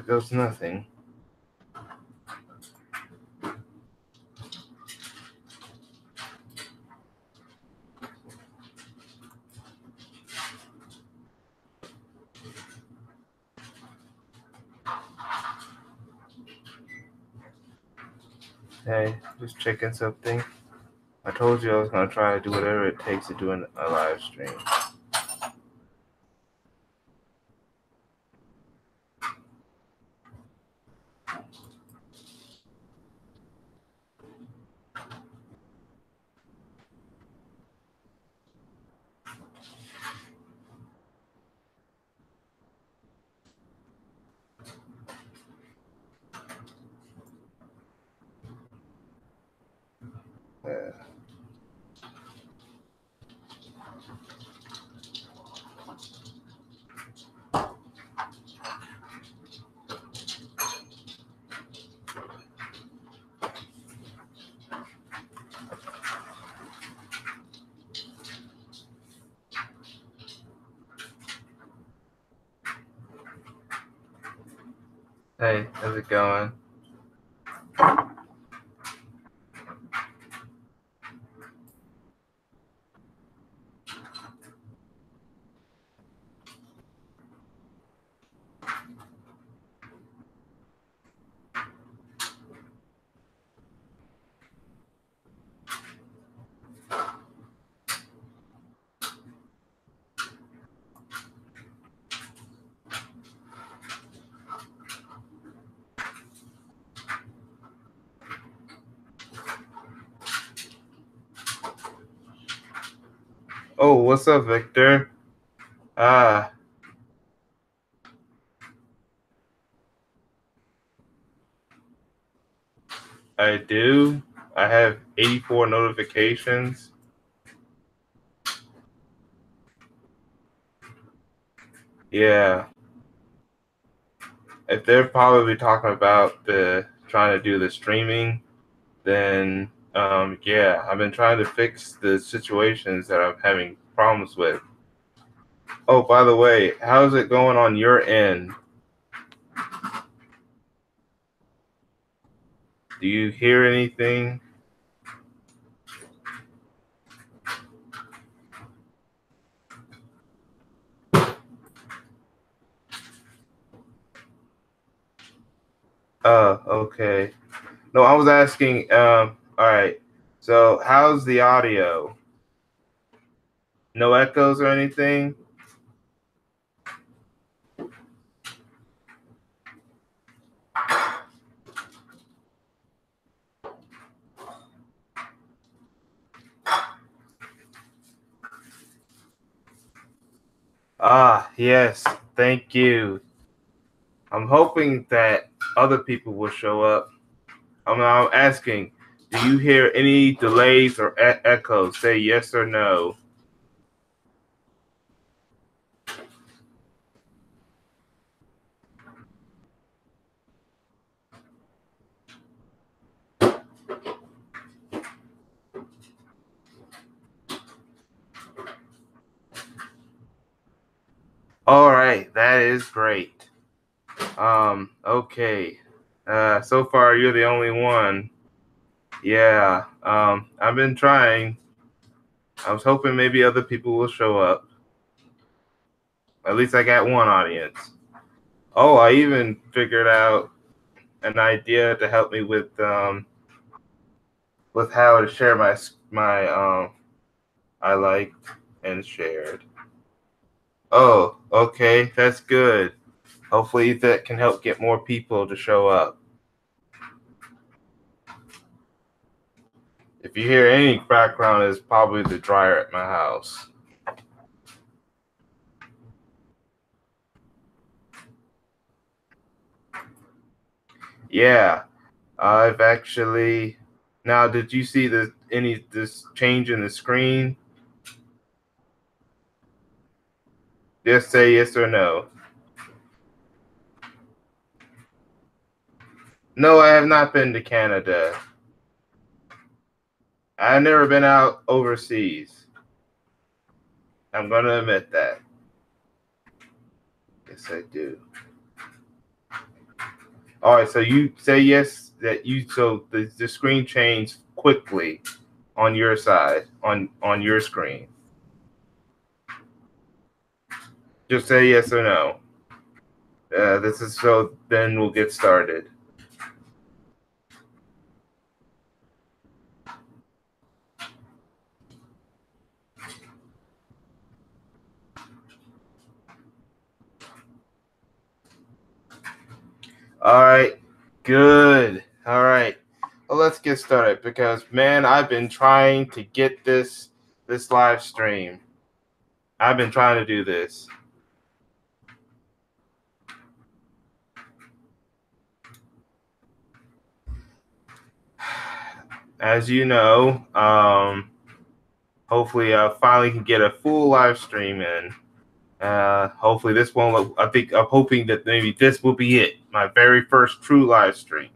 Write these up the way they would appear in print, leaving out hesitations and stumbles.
goes nothing. Hey, just checking something. I told you I was going to try to do whatever it takes to do a live stream. Yeah. Hey, how's it going? Oh, what's up, Victor? I do. I have 84 notifications. Yeah. If they're probably talking about trying to do the streaming, then yeah, I've been trying to fix the situations that I'm having problems with. Oh, by the way, how's it going on your end? Do you hear anything? Okay. No, I was asking, all right. So how's the audio? No echoes or anything? Ah, yes. Thank you. I'm hoping that other people will show up. I'm asking, do you hear any delays or echoes? Say yes or no. All right, that is great. Okay. So far you're the only one. Yeah. I've been trying. I was hoping maybe other people will show up. At least I got one audience. Oh, I even figured out an idea to help me with how to share my I liked and shared. Oh, okay, that's good. Hopefully that can help get more people to show up. If you hear any background, it's probably the dryer at my house. Yeah, I've actually. Now, did you see this change in the screen? Just say yes or no. No, I have not been to Canada. I've never been out overseas. I'm going to admit that. Yes, I do. All right, so you say yes that so the screen changed quickly on your side on your screen. Just say yes or no. This is so. Then we'll get started. All right, good. All right, well, let's get started because man, I've been trying to get this live stream. I've been trying to do this. As you know, hopefully I finally can get a full live stream in. Hopefully this won't. I'm hoping that maybe this will be it. My very first true live stream.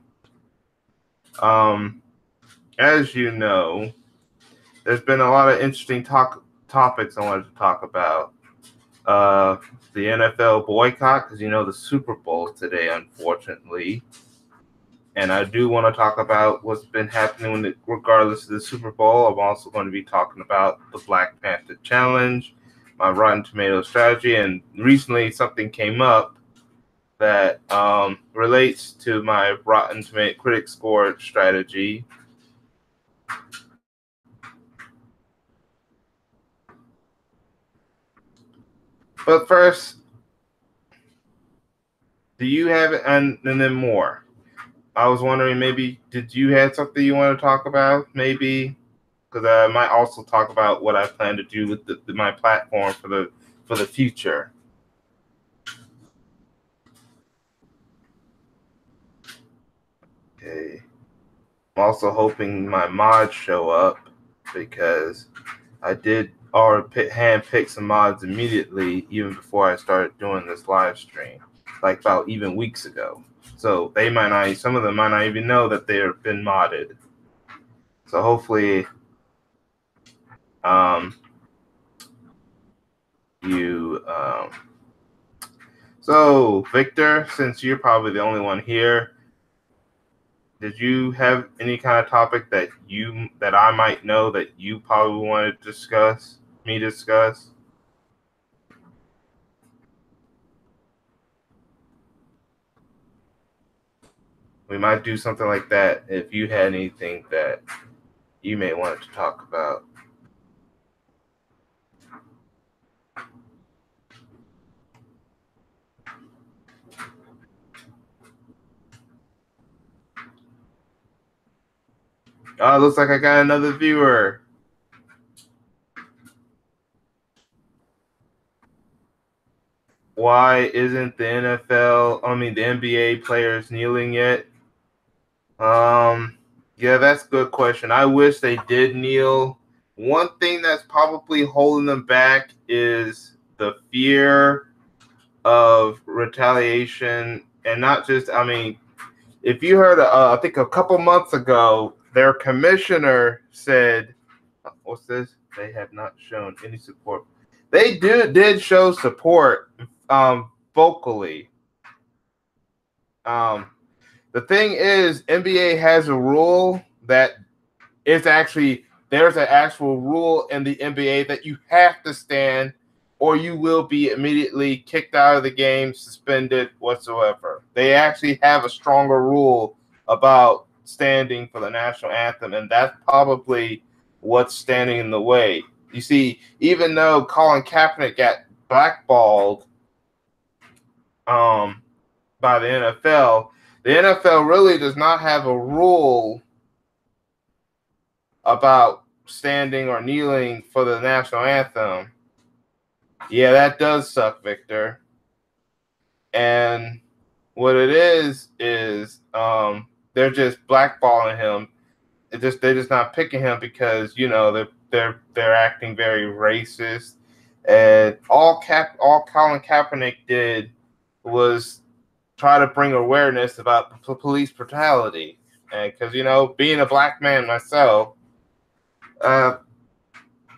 As you know, there's been a lot of interesting topics I wanted to talk about. The NFL boycott, because you know the Super Bowl today, unfortunately. And I do want to talk about what's been happening regardless of the Super Bowl. I'm also going to be talking about the Black Panther Challenge, my Rotten Tomatoes strategy, and recently something came up that relates to my Rotten Tomato critic score strategy. But first, do you have it? And then more. I was wondering, maybe did you have something you want to talk about? Maybe because I might also talk about what I plan to do with my platform for the future. Okay. I'm also hoping my mods show up because I did already hand pick some mods immediately, even before I started doing this live stream, like about even weeks ago. So they might not, some of them might not even know that they've been modded. So hopefully, you. So Victor, since you're probably the only one here, did you have any kind of topic that I might know that you probably want to discuss? We might do something like that if you had anything that you may want to talk about. Oh, it looks like I got another viewer. Why isn't the NBA players kneeling yet? Yeah, that's a good question. I wish they did kneel. One thing that's probably holding them back is the fear of retaliation, and not just. If you heard, I think a couple months ago, their commissioner said, "What's this? They have not shown any support. They did show support, vocally. The thing is, NBA has a rule that it's actually there's an actual rule in the NBA that you have to stand or you will be immediately kicked out of the game, suspended whatsoever. They actually have a stronger rule about standing for the national anthem, and that's probably what's standing in the way. You see, even though Colin Kaepernick got blackballed by the NFL really does not have a rule about standing or kneeling for the national anthem. Yeah, that does suck, Victor. And what it is they're just blackballing him. They're just not picking him because they're acting very racist. And all Colin Kaepernick did was try to bring awareness about police brutality. And because being a black man myself,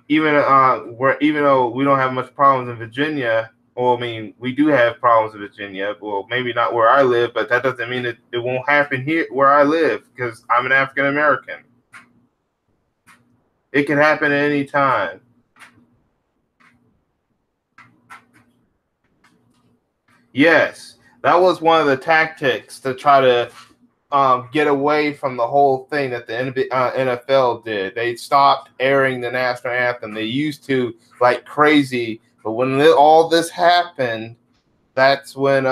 even though we don't have much problems in Virginia, Well, I mean, we do have problems in Virginia. Well, maybe not where I live, but that doesn't mean it won't happen here where I live because I'm an African American. It can happen at any time. Yes, that was one of the tactics to try to get away from the whole thing that the NFL did. They stopped airing the national anthem. They used to like crazy, but when all this happened, that's when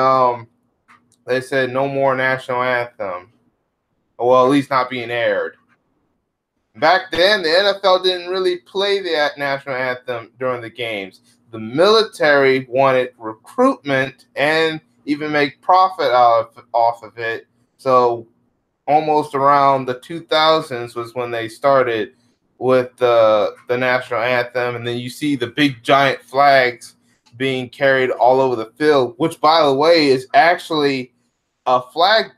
they said no more national anthem. Well, at least not being aired. Back then, the NFL didn't really play the national anthem during the games. The military wanted recruitment and even make profit off of it. So almost around the 2000s was when they started with the national anthem, and then you see the big giant flags being carried all over the field, which, by the way, is actually a flag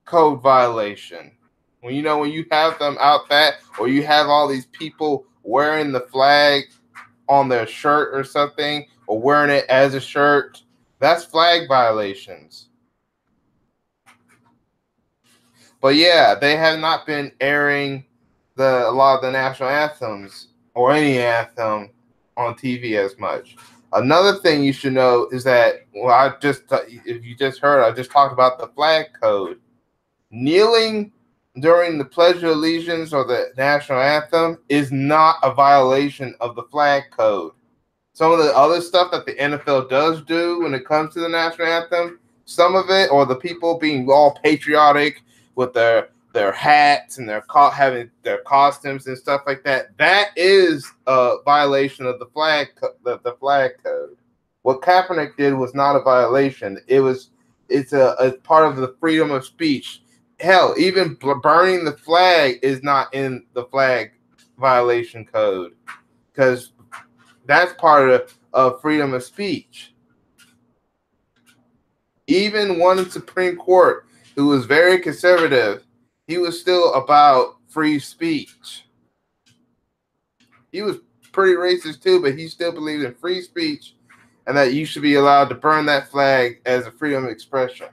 code violation. When you have them out that, or you have all these people wearing the flag on their shirt or something, or wearing it as a shirt, that's flag violations. But yeah, they have not been airing a lot of the national anthems or any anthem on TV as much. Another thing you should know is that, well, if you just heard, I just talked about the flag code. Kneeling during the Pledge of Allegiance or the national anthem is not a violation of the flag code. Some of the other stuff that the NFL does do when it comes to the national anthem, some of it, or the people being all patriotic with their hats and having their costumes and stuff like that, that is a violation of the flag code. What Kaepernick did was not a violation. It's a part of the freedom of speech. Hell, even burning the flag is not in the flag violation code because that's part of freedom of speech. Even one in Supreme Court who was very conservative, he was still about free speech. He was pretty racist too, but he still believed in free speech and that you should be allowed to burn that flag as a freedom of expression.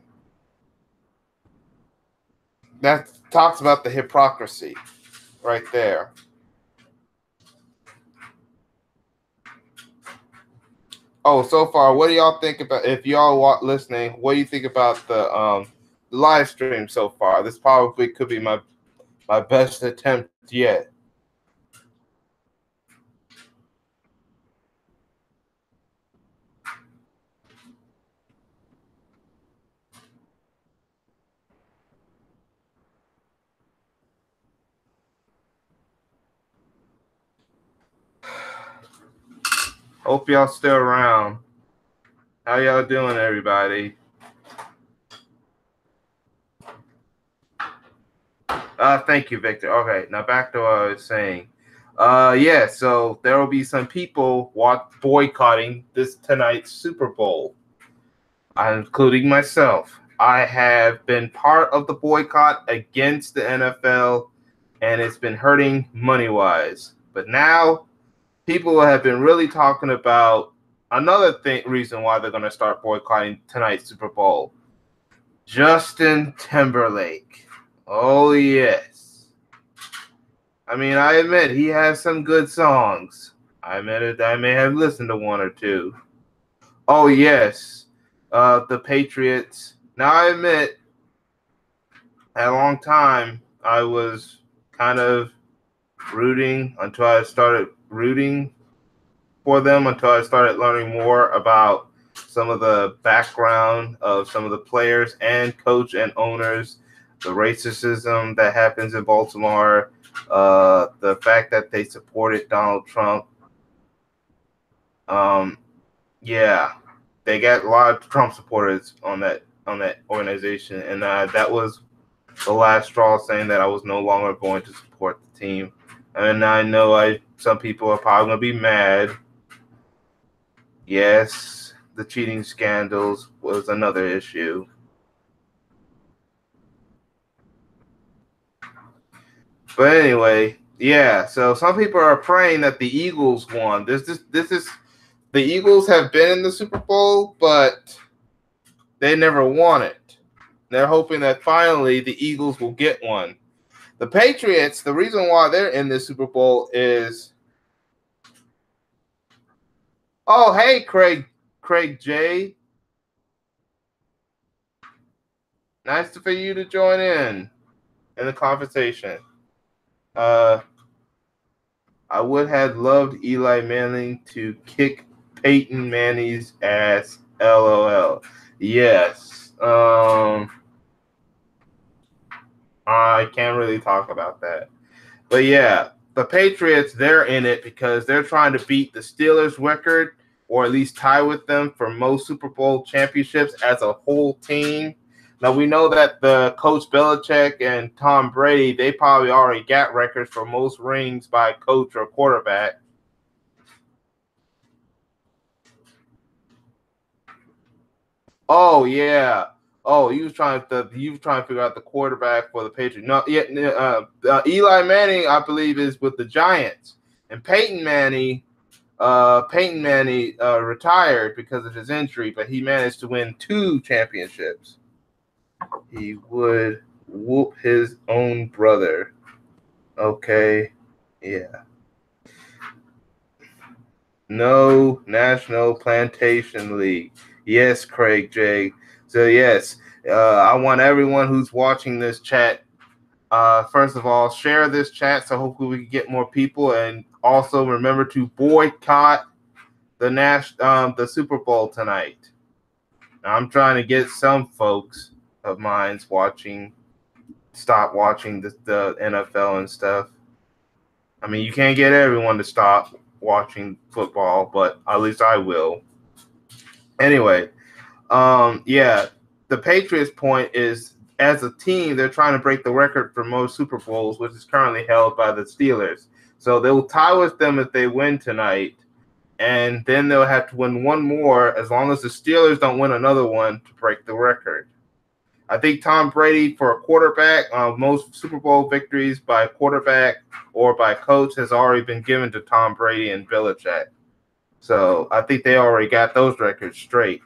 That talks about the hypocrisy right there. Oh, so far, what do y'all think about, if y'all listening, what do you think about the live stream so far? This probably could be my best attempt yet. Hope y'all still around. How y'all doing, everybody? Thank you, Victor. Okay, now back to what I was saying. Yeah, so there will be some people boycotting tonight's Super Bowl, including myself. I have been part of the boycott against the NFL, and it's been hurting money-wise. But now people have been really talking about another reason why they're going to start boycotting tonight's Super Bowl. Justin Timberlake. Oh, yes. I mean, I admit he has some good songs. I admit it. I may have listened to one or two. Oh, yes. The Patriots. Now, I admit, at a long time, I was kind of rooting until I started rooting for them, until I started learning more about some of the background of some of the players and coach and owners, the racism that happens in Baltimore, the fact that they supported Donald Trump. Yeah, they got a lot of Trump supporters on that organization, and that was the last straw, saying that I was no longer going to support the team. And I know some people are probably going to be mad. Yes, the cheating scandals was another issue. But anyway, yeah, so some people are praying that the Eagles won. This is the Eagles have been in the Super Bowl, but they never won it. They're hoping that finally the Eagles will get one. The Patriots, the reason why they're in the Super Bowl is, oh, hey, Craig J. Nice for you to join in the conversation. I would have loved Eli Manning to kick Peyton Manning's ass. LOL. Yes. I can't really talk about that. But yeah, the Patriots, they're in it because they're trying to beat the Steelers' record, or at least tie with them for most Super Bowl championships as a whole team. Now, we know that the Coach Belichick and Tom Brady, they probably already got records for most rings by coach or quarterback. Oh, yeah. Oh, he was trying to figure out the quarterback for the Patriots. No, yeah, Eli Manning, I believe, is with the Giants, and Peyton Manning retired because of his injury, but he managed to win 2 championships. He would whoop his own brother. Okay, yeah. No National Plantation League. Yes, Craig J. So yes, I want everyone who's watching this chat, first of all, share this chat so hopefully we can get more people, and also remember to boycott the Super Bowl tonight. I'm trying to get some folks of mine stop watching the NFL and stuff. I mean, you can't get everyone to stop watching football, but at least I will. Anyway, yeah, the Patriots' point is, as a team, they're trying to break the record for most Super Bowls, which is currently held by the Steelers. So they will tie with them if they win tonight, and then they'll have to win one more as long as the Steelers don't win another one to break the record. I think Tom Brady, for a quarterback, most Super Bowl victories by quarterback or by coach has already been given to Tom Brady and Belichick. So I think they already got those records straight.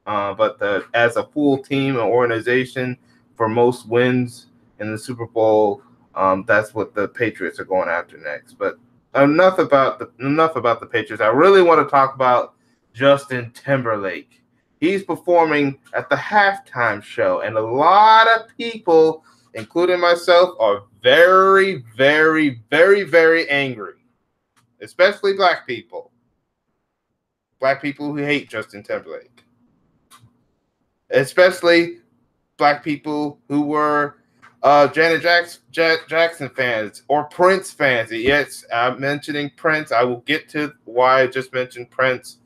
But as a full team and organization for most wins in the Super Bowl, that's what the Patriots are going after next. But enough about the Patriots. I really want to talk about Justin Timberlake. He's performing at the halftime show, and a lot of people, including myself, are very, very, very, very angry, especially black people. Black people who hate Justin Timberlake. Especially black people who were Janet Jackson fans or Prince fans. Yes, I'm mentioning Prince. I will get to why I just mentioned Prince.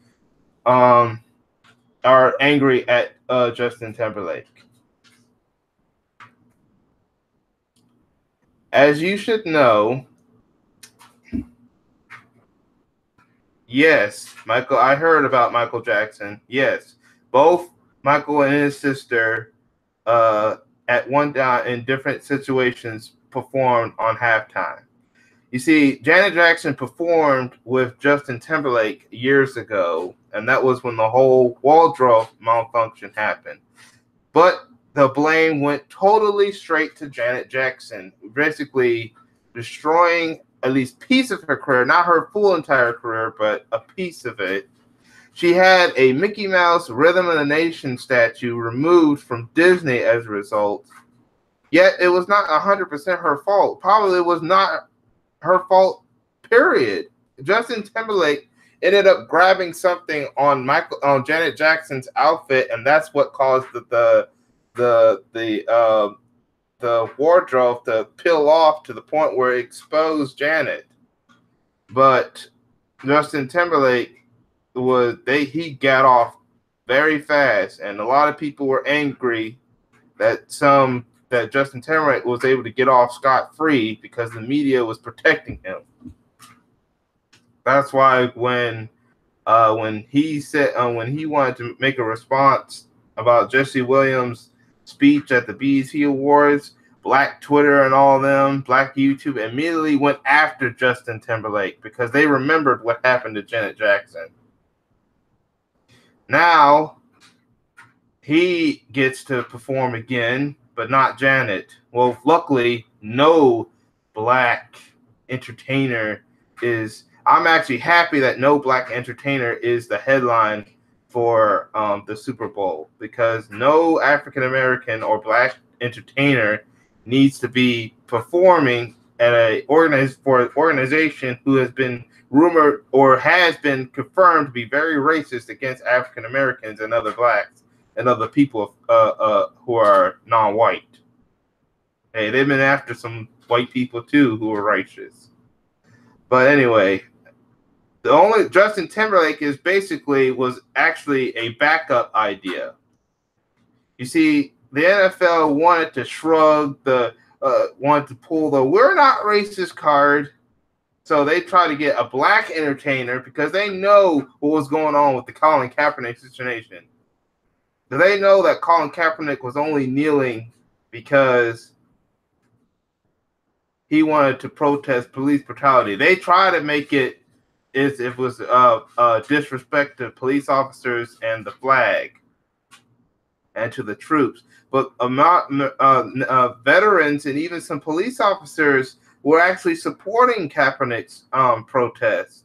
Are angry at Justin Timberlake. As you should know, yes, Michael. I heard about Michael Jackson. Yes, both Michael and his sister, at one time in different situations, performed on halftime. You see, Janet Jackson performed with Justin Timberlake years ago, and that was when the whole wardrobe malfunction happened. But the blame went totally straight to Janet Jackson, basically destroying at least a piece of her career, not her full entire career, but a piece of it. She had a Mickey Mouse Rhythm of the Nation statue removed from Disney as a result. Yet it was not 100% her fault. Probably it was not her fault, period. Justin Timberlake ended up grabbing something on Janet Jackson's outfit, and that's what caused the wardrobe to peel off to the point where it exposed Janet. But Justin Timberlake he got off very fast, and a lot of people were angry that Justin Timberlake was able to get off scot-free because the media was protecting him. That's why when he wanted to make a response about Jesse Williams' speech at the BET Awards, Black Twitter and all of them, Black YouTube immediately went after Justin Timberlake because they remembered what happened to Janet Jackson. Now he gets to perform again, but not Janet. Well, luckily, no black entertainer is. I'm actually happy that no black entertainer is the headline for the Super Bowl, because no African American or black entertainer needs to be performing at for an organization who has been rumored or has been confirmed to be very racist against African Americans and other blacks and other people who are non-white. Hey, they've been after some white people too who are righteous. But anyway, the only Justin Timberlake was actually a backup idea. You see, the NFL wanted to wanted to pull the "we're not racist" card. So they tried to get a black entertainer because they know what was going on with the Colin Kaepernick situation. Do they know that Colin Kaepernick was only kneeling because he wanted to protest police brutality? They try to make it as if it was disrespect to police officers and the flag and to the troops. But veterans and even some police officers were actually supporting Kaepernick's protest.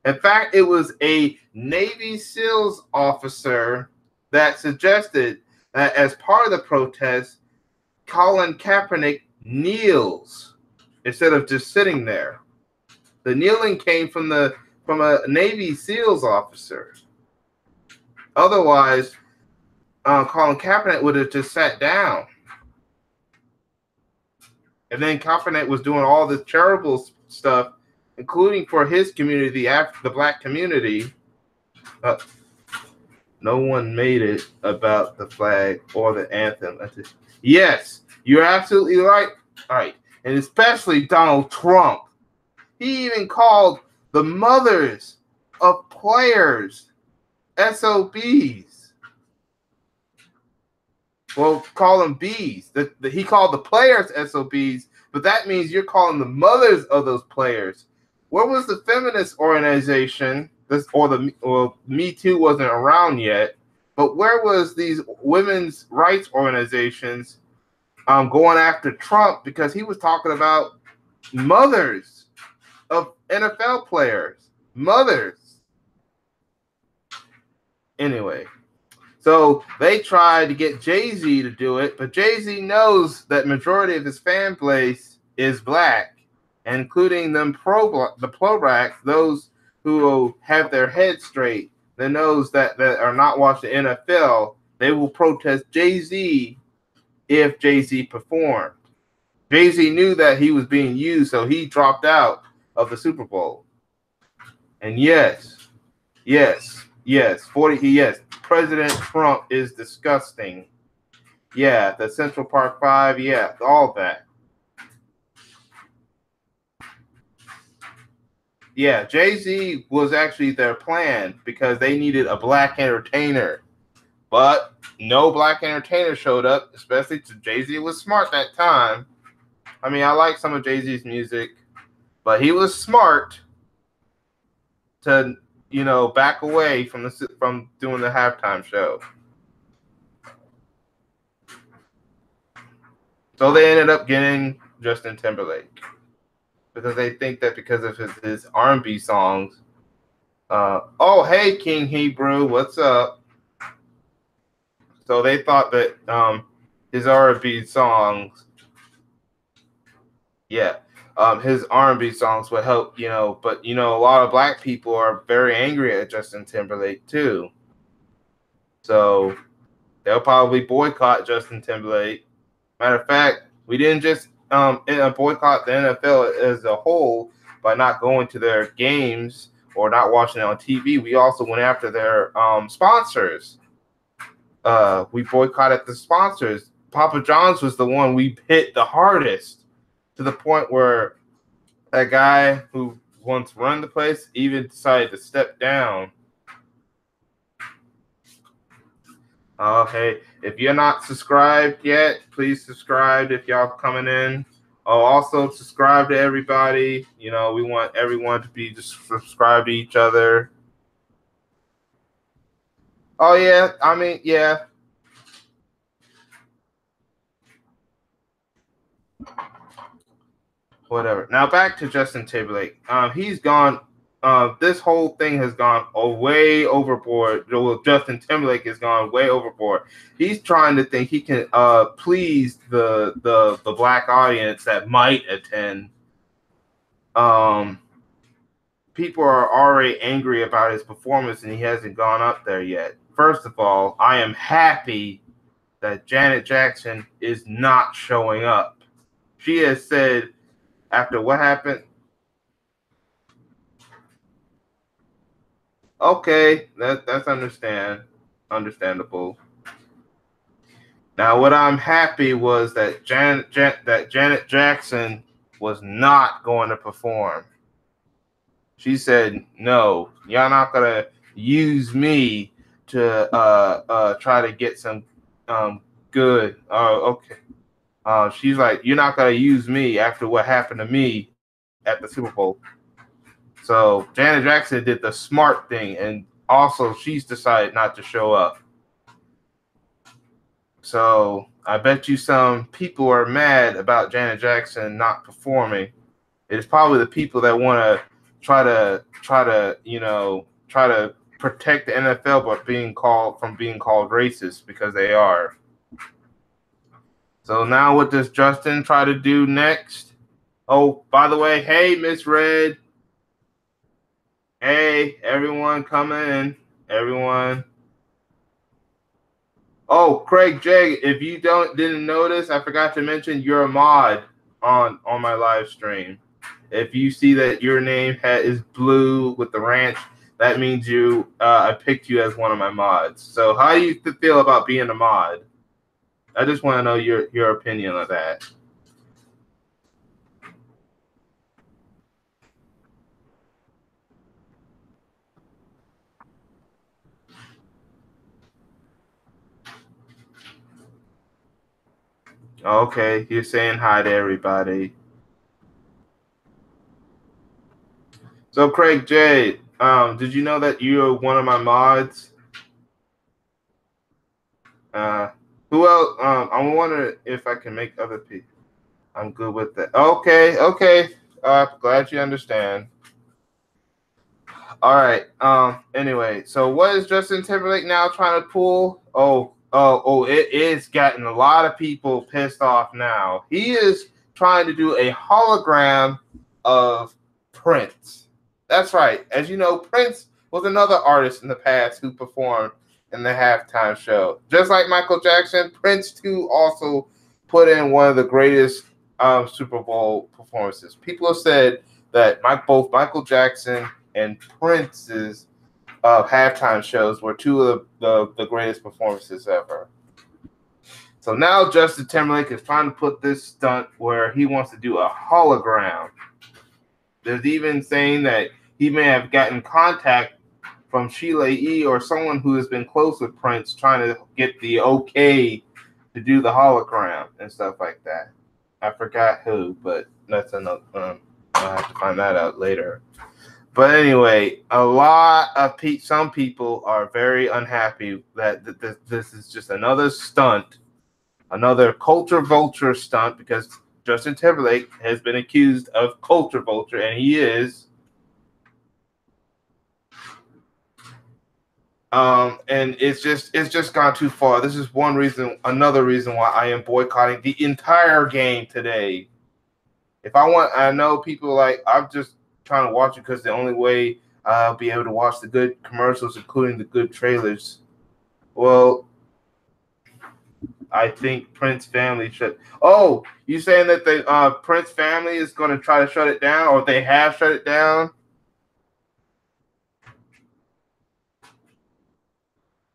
In fact, it was a Navy SEALs officer that suggested that as part of the protest, Colin Kaepernick kneels instead of just sitting there. The kneeling came from a Navy SEALs officer. Otherwise, Colin Kaepernick would have just sat down. And then Kaepernick was doing all this charitable stuff, including for his community, the black community. No one made it about the flag or the anthem. Yes, you're absolutely right. All right. And especially Donald Trump. He even called the mothers of players SOBs. Well, call them Bs. He called the players SOBs, but that means you're calling the mothers of those players. Where was the feminist organization? Me Too wasn't around yet, but where was these women's rights organizations going after Trump because he was talking about mothers of NFL players, mothers. Anyway, so they tried to get Jay-Z to do it, but Jay-Z knows that majority of his fan base is black, including the pro-blacks, those who have their heads straight, that knows that are not watching the NFL. They will protest Jay-Z if Jay-Z performed. Jay-Z knew that he was being used, so he dropped out of the Super Bowl. And yes, President Trump is disgusting. Yeah, the Central Park Five, yeah, all that. Yeah, Jay-Z was actually their plan because they needed a black entertainer. But no black entertainer showed up, especially to Jay-Z was smart that time. I mean, I like some of Jay-Z's music, but he was smart to, back away from doing the halftime show. So they ended up getting Justin Timberlake because they think that because of his R&B songs. Oh, hey, King Hebrew, what's up? So they thought that his R&B songs, his R&B songs would help, but a lot of black people are very angry at Justin Timberlake too. So they'll probably boycott Justin Timberlake. Matter of fact, we didn't just boycott the NFL as a whole by not going to their games or not watching it on TV. We also went after their sponsors. We boycotted the sponsors. Papa John's was the one we hit the hardest, to the point where that guy who once run the place even decided to step down. Hey, if you're not subscribed yet, please subscribe if y'all coming in. Also subscribe to everybody. We want everyone to be just subscribed to each other. Oh yeah, I mean, yeah. Whatever. Now back to Justin Timberlake. He's gone. This whole thing has gone way overboard. Well, Justin Timberlake has gone way overboard. He's trying to think he can please the black audience that might attend. Um, People are already angry about his performance, and he hasn't gone up there yet. First of all, I am happy that Janet Jackson is not showing up. She has said after what happened. Okay, that's understandable. Now, what I'm happy was that Janet Jackson was not going to perform. She said, "No, y'all not gonna use me to try to get some good." Oh, okay. She's like, "You're not gonna use me after what happened to me at the Super Bowl." So Janet Jackson did the smart thing, and also she's decided not to show up. So I bet you some people are mad about Janet Jackson not performing. It is probably the people that want to try to protect the NFL but being called racist because they are. So now what does Justin try to do next? Oh, by the way, hey Miss Red. Hey, everyone come in. Everyone. Oh, Craig J, if you didn't notice, I forgot to mention you're a mod on my live stream. If you see that your name is blue with the ranch, that means I picked you as one of my mods. So how do you feel about being a mod? I just want to know your opinion on that. Okay, you're saying hi to everybody. So Craig J, did you know that you're one of my mods? Uh, who else? I'm wondering if I can make other people. I'm good with that. Okay, okay. Glad you understand. All right. Anyway, so what is Justin Timberlake now trying to pull? Oh! It is getting a lot of people pissed off now. He is trying to do a hologram of Prince. That's right. As you know, Prince was another artist in the past who performed in the halftime show. Just like Michael Jackson, Prince too also put in one of the greatest Super Bowl performances. People have said that both Michael Jackson and Prince's halftime shows were two of the greatest performances ever. So now Justin Timberlake is trying to put this stunt where he wants to do a hologram. There's even saying that he may have gotten contact from Sheila E. or someone who has been close with Prince trying to get the okay to do the hologram and stuff like that. I forgot who, but that's another. I'll have to find that out later. But anyway, a lot of some people are very unhappy that this is just another stunt, another culture vulture stunt, because Justin Timberlake has been accused of culture vulture, and he is. And it's just gone too far. This is another reason why I am boycotting the entire game today. I know people I'm just trying to watch it because the only way I'll be able to watch the good commercials, including the good trailers. Well, I think Prince family should. Oh, you saying that the Prince family is going to try to shut it down, or they have shut it down?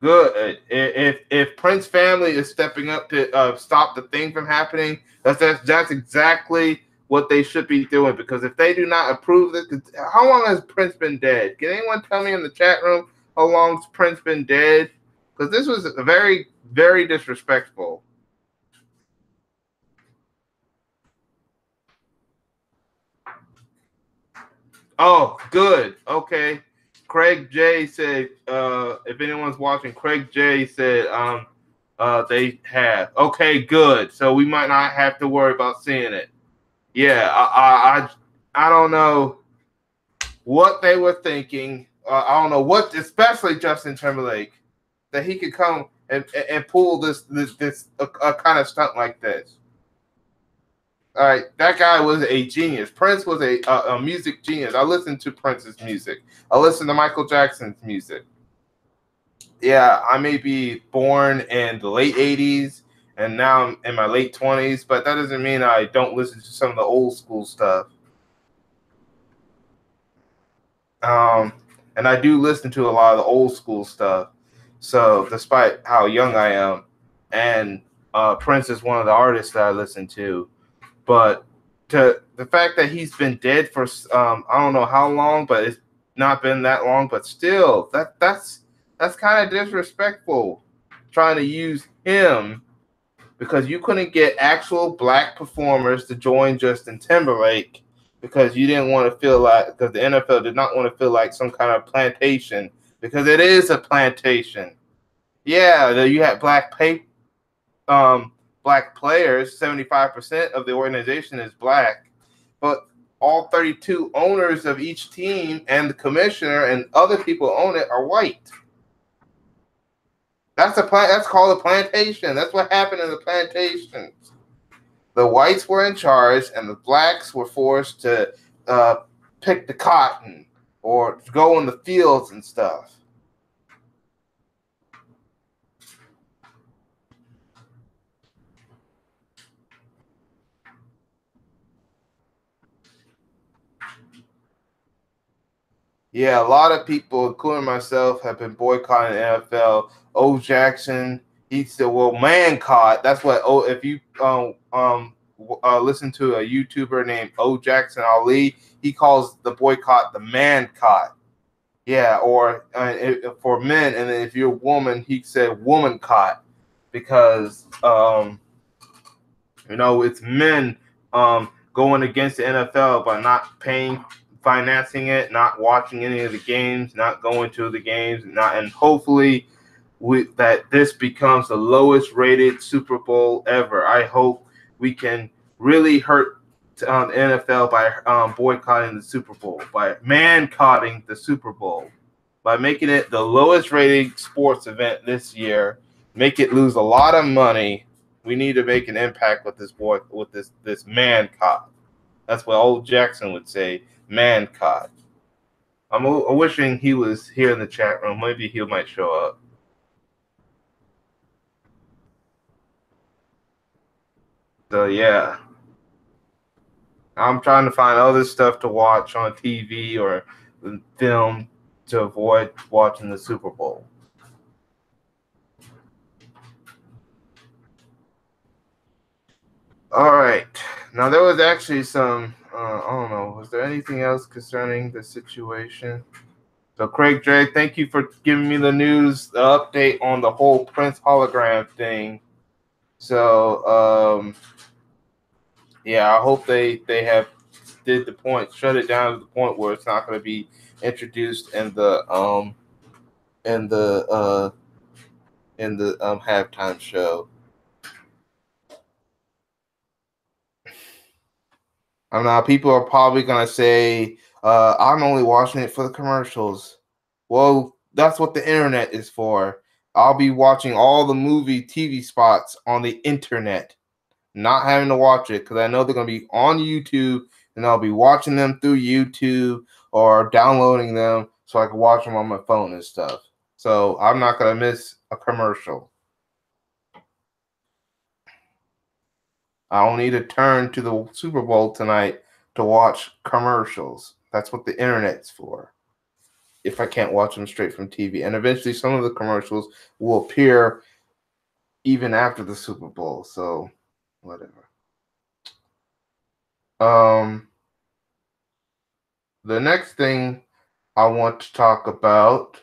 Good. If Prince family is stepping up to stop the thing from happening, that's exactly what they should be doing. Because if they do not approve this, how long has Prince been dead? Can anyone tell me in the chat room how long's Prince been dead? Because this was very, very disrespectful. Oh, good. Okay. Craig J said, if anyone's watching, Craig J said, they have. Okay, good. So we might not have to worry about seeing it. Yeah, I don't know what they were thinking. I don't know what, especially Justin Timberlake, that he could come and pull this a kind of stunt like this. All right, that guy was a genius. Prince was a music genius. I listened to Prince's music. I listened to Michael Jackson's music. Yeah, I may be born in the late 80s and now I'm in my late 20s, but that doesn't mean I don't listen to some of the old school stuff. Um, and I do listen to a lot of the old school stuff. So despite how young I am, and Prince is one of the artists that I listen to, but to the fact that he's been dead for I don't know how long, but it's not been that long, but still that's kind of disrespectful trying to use him because you couldn't get actual black performers to join Justin Timberlake because you didn't want to feel like, because the NFL did not want to feel like some kind of plantation, because it is a plantation. Yeah, you had black players. 75% of the organization is black, but all 32 owners of each team and the commissioner and other people who own it are white. That's called a plantation. That's what happened in the plantations. The whites were in charge, and the blacks were forced to pick the cotton or go in the fields and stuff. Yeah, a lot of people, including myself, have been boycotting the NFL. O. Jackson, he said, "Well, man caught." That's what. Oh, if you listen to a YouTuber named O. Jackson Ali, he calls the boycott the man caught. Yeah, or for men, and then if you're a woman, he said woman caught because it's men going against the NFL by not financing it, not watching any of the games, not going to the games, and hopefully that this becomes the lowest rated Super Bowl ever. I hope we can really hurt the NFL by boycotting the Super Bowl, by man-cotting the Super Bowl, by making it the lowest rated sports event this year, make it lose a lot of money. We need to make an impact with this man cot. That's what old Jackson would say, man cot. I'm wishing he was here in the chat room. Maybe he might show up. So yeah, I'm trying to find other stuff to watch on TV or film to avoid watching the Super Bowl. All right. Now there was actually some. I don't know. Was there anything else concerning the situation? So Craig J, thank you for giving me the news, the update on the whole Prince hologram thing. So yeah, I hope they have did the point, shut it down to the point where it's not going to be introduced in the halftime show. I know people are probably gonna say, I'm only watching it for the commercials. Well, that's what the internet is for. I'll be watching all the movie TV spots on the internet, not having to watch it because I know they're gonna be on YouTube and I'll be watching them through YouTube or downloading them so I can watch them on my phone and stuff. So I'm not gonna miss a commercial. I don't need to turn to the Super Bowl tonight to watch commercials. That's what the internet's for. If I can't watch them straight from TV. And eventually some of the commercials will appear even after the Super Bowl. So whatever. The next thing I want to talk about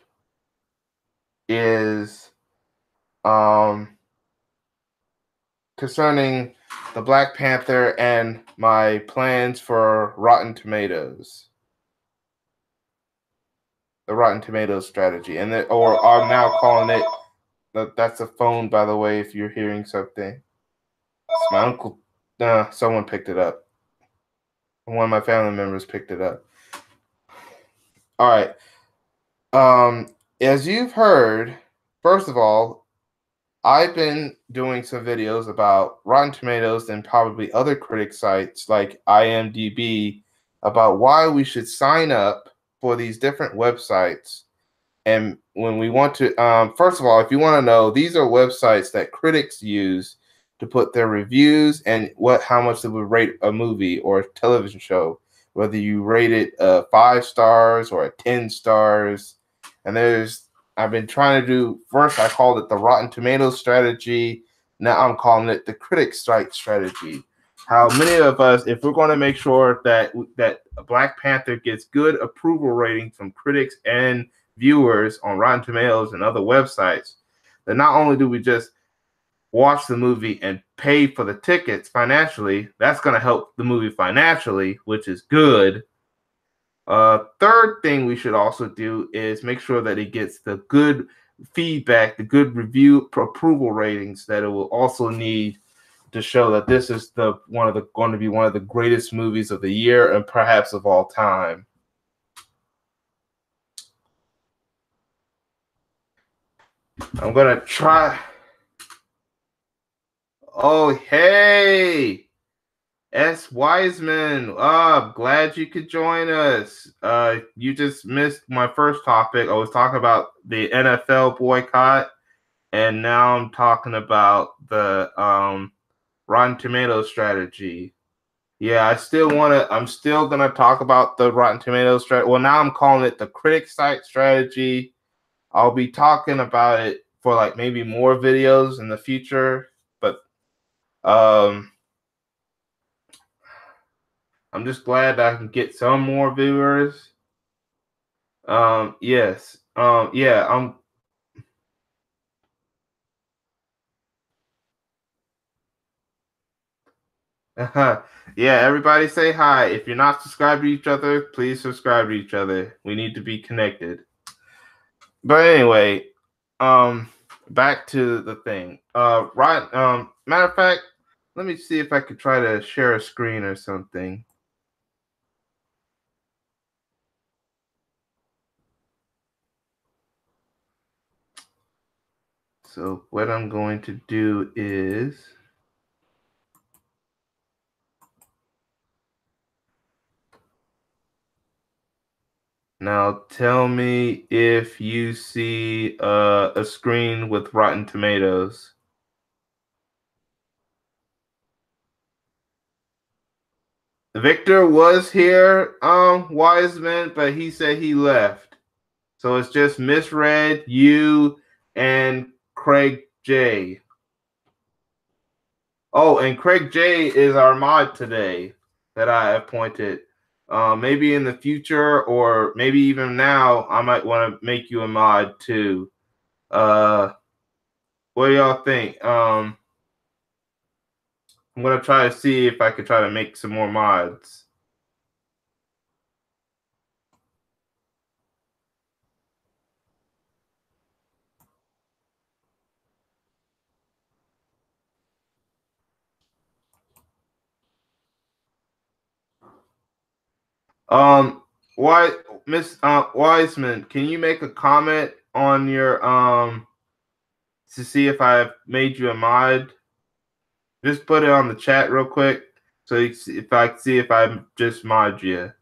is concerning the Black Panther and my plans for Rotten Tomatoes. the Rotten Tomatoes strategy, and or I'm now calling it. That's a phone, by the way. If you're hearing something, it's my uncle. Someone picked it up. One of my family members picked it up. All right. As you've heard, first of all, I've been doing some videos about Rotten Tomatoes and probably other critic sites like IMDb about why we should sign up for these different websites. And when we want to, first of all, if you want to know, these are websites that critics use to put their reviews and how much they would rate a movie or a television show, whether you rate it 5 stars or 10 stars. And I've been trying to do, first I called it the Rotten Tomatoes strategy. Now I'm calling it the critic site strategy. How many of us, if we're going to make sure that Black Panther gets good approval rating from critics and viewers on Rotten Tomatoes and other websites, then not only do we just watch the movie and pay for the tickets financially, that's going to help the movie financially, which is good. Third thing we should also do is make sure that it gets the good feedback, the good review approval ratings that it will also need to show that this is going to be one of the greatest movies of the year and perhaps of all time. I'm gonna try. Oh, hey, S. Wiseman. Glad you could join us. You just missed my first topic. I was talking about the NFL boycott, and now I'm talking about the Rotten Tomatoes strategy. Yeah, I'm still gonna talk about the Rotten Tomatoes strategy. Well, now I'm calling it the critic site strategy. I'll be talking about it for like maybe more videos in the future, but um, I'm just glad that I can get some more viewers. Yes. Yeah, yeah, everybody say hi. If you're not subscribed to each other, please subscribe to each other. We need to be connected. But anyway, um, back to the thing. Right. Matter of fact, let me see if I could try to share a screen or something. So what I'm going to do is now tell me if you see a screen with Rotten Tomatoes. Victor was here, Wiseman, but he said he left. So it's just misread you and Craig J. Oh, and Craig J is our mod today that I appointed. Maybe in the future or maybe even now, I might want to make you a mod too. What do y'all think? I'm gonna try to see if I could try to make some more mods. Why, Miss Wiseman, can you make a comment on your to see if I've made you a mod? Just put it on the chat real quick, so you see, if I see if I just mod you.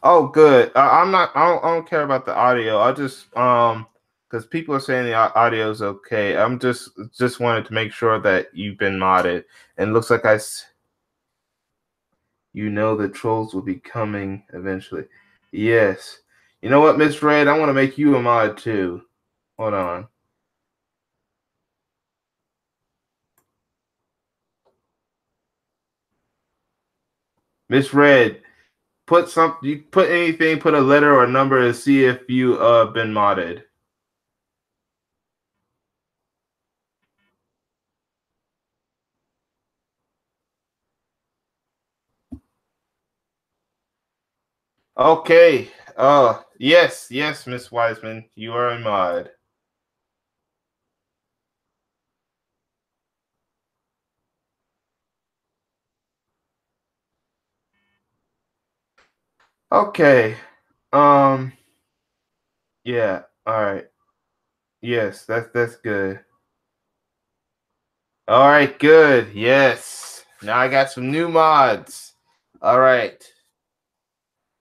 Oh, good. I'm not. I don't care about the audio. I just because people are saying the audio is okay. I'm just wanted to make sure that you've been modded. And it looks like you know the trolls will be coming eventually. Yes. You know what, Miss Red? I want to make you a mod too. Hold on. Miss Red, You put anything, put a letter or a number to see if you been modded. Okay. Yes, Miss Wiseman, you are a mod. Okay. Um. Yeah. All right. Yes, that's good. All right. Good. Yes. Now I got some new mods. All right.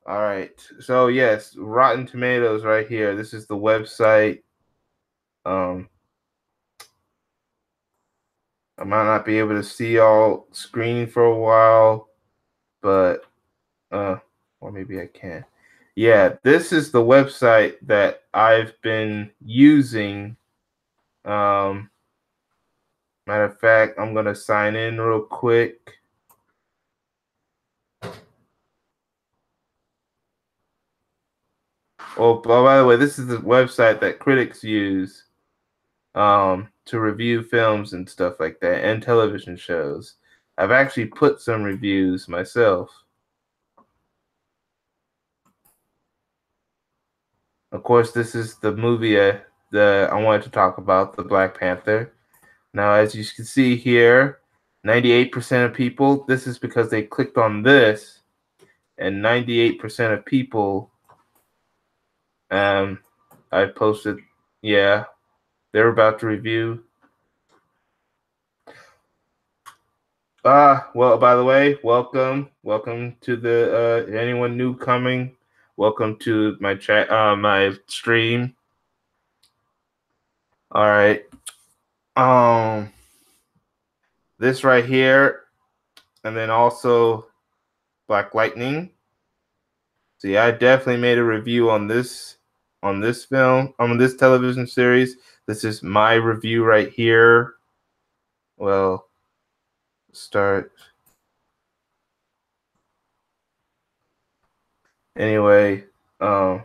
All right. So yes, Rotten Tomatoes right here. This is the website. Um. I might not be able to see all screen for a while, but or maybe I can. Yeah, this is the website that I've been using. Um, Matter of fact, I'm gonna sign in real quick. Oh, by the way, this is the website that critics use to review films and stuff like that, and television shows. I've actually put some reviews myself. Of course, this is the movie that I wanted to talk about, the Black Panther. Now, as you can see here, 98% of people, this is because they clicked on this, and 98% of people, um, I posted, yeah, they're about to review. Well, by the way, welcome to the anyone new coming. Welcome to my chat, my stream. All right, um, this right here, and then also Black Lightning. So yeah, I definitely made a review on this film, on this television series. This is my review right here. Well, start. Anyway, um,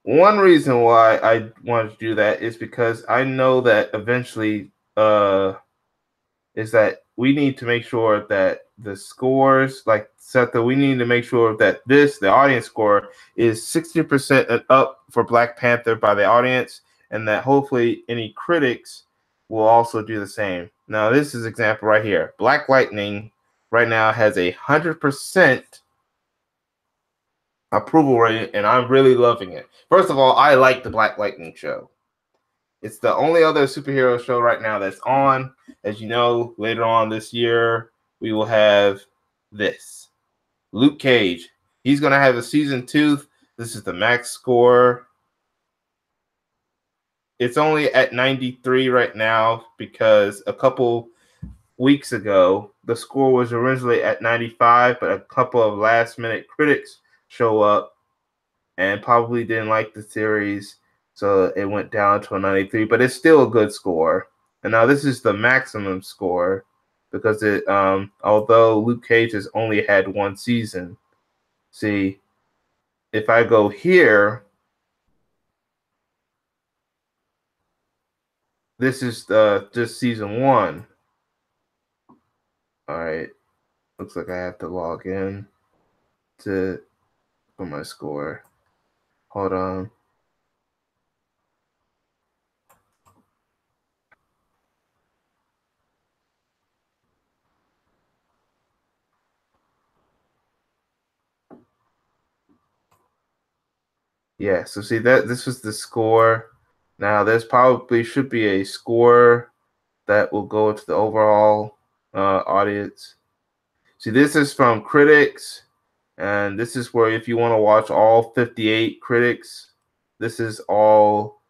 one reason why I wanted to do that is because I know that eventually, is that we need to make sure that the scores, like Setha, we need to make sure that the audience score, is 60% and up for Black Panther by the audience, and that hopefully any critics will also do the same. Now, this is example right here. Black Lightning right now has 100% approval rating, and I'm really loving it. First of all, I like the Black Lightning show. It's the only other superhero show right now that's on. As you know, later on this year, we will have this. Luke Cage. He's going to have a season 2. This is the max score. It's only at 93 right now because a couple weeks ago, the score was originally at 95, but a couple of last-minute critics show up and probably didn't like the series, so it went down to a 93, but it's still a good score. And now this is the maximum score because it although Luke Cage has only had one season. See, if I go here, this is just season 1. All right, looks like I have to log in to for my score. Hold on. Yeah, so see that this was the score. Now there's probably should be a score that will go into the overall audience. See, this is from critics, and this is where if you want to watch all 58 critics, this is all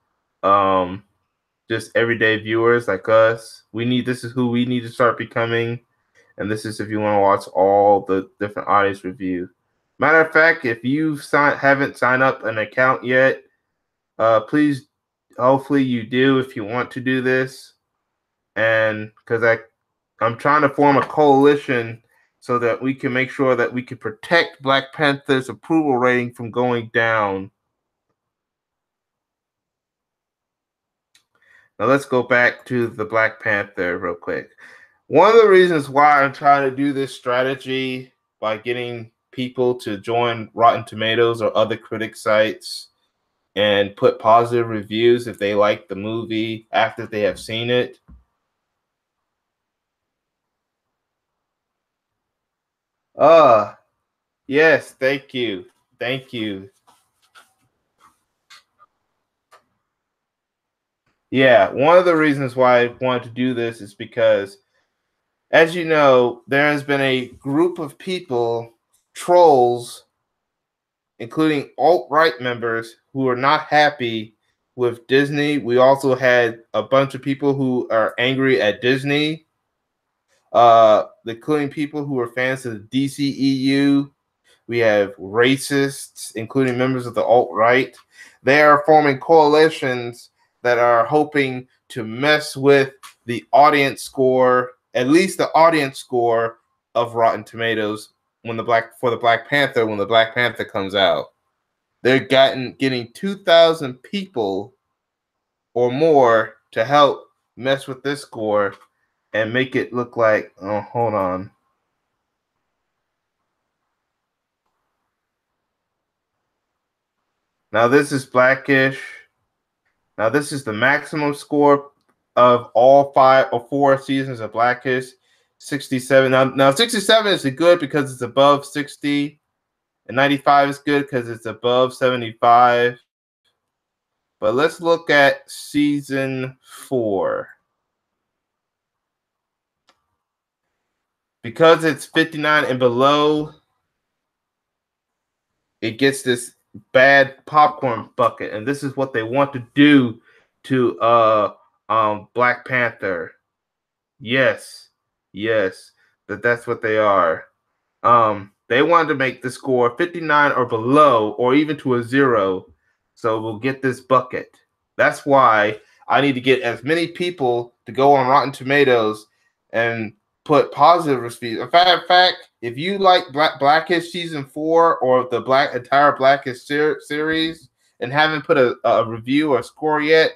just everyday viewers like us. This is who we need to start becoming, and this is if you want to watch all the different audience review. Matter of fact, if you haven't signed up an account yet, please, hopefully you do if you want to do this, and because I'm trying to form a coalition so that we can make sure that we can protect Black Panther's approval rating from going down. Now let's go back to the Black Panther real quick. One of the reasons why I'm trying to do this strategy by getting people to join Rotten Tomatoes or other critic sites and put positive reviews if they like the movie after they have seen it. Yes, thank you. Thank you. Yeah, one of the reasons why I wanted to do this is because, as you know, there has been a group of people, trolls, including alt-right members, who are not happy with Disney. We also had a bunch of people who are angry at Disney, including people who are fans of the DCEU. We have racists, including members of the alt-right. They are forming coalitions that are hoping to mess with the audience score, at least the audience score of Rotten Tomatoes when the Black Panther comes out. They're getting 2,000 people or more to help mess with this score and make it look like, oh, hold on. Now this is Blackish. Now this is the maximum score of all 5 or 4 seasons of Blackish, 67. Now 67 is good because it's above 60, and 95 is good because it's above 75. But let's look at season 4. Because it's 59 and below, it gets this bad popcorn bucket, and this is what they want to do to Black Panther. Yes, yes, that's what they are. They wanted to make the score 59 or below, or even to a 0, so we'll get this bucket. That's why I need to get as many people to go on Rotten Tomatoes and put positive reviews. In fact, if you like Blackish season 4 or the entire Blackish series and haven't put a review or score yet,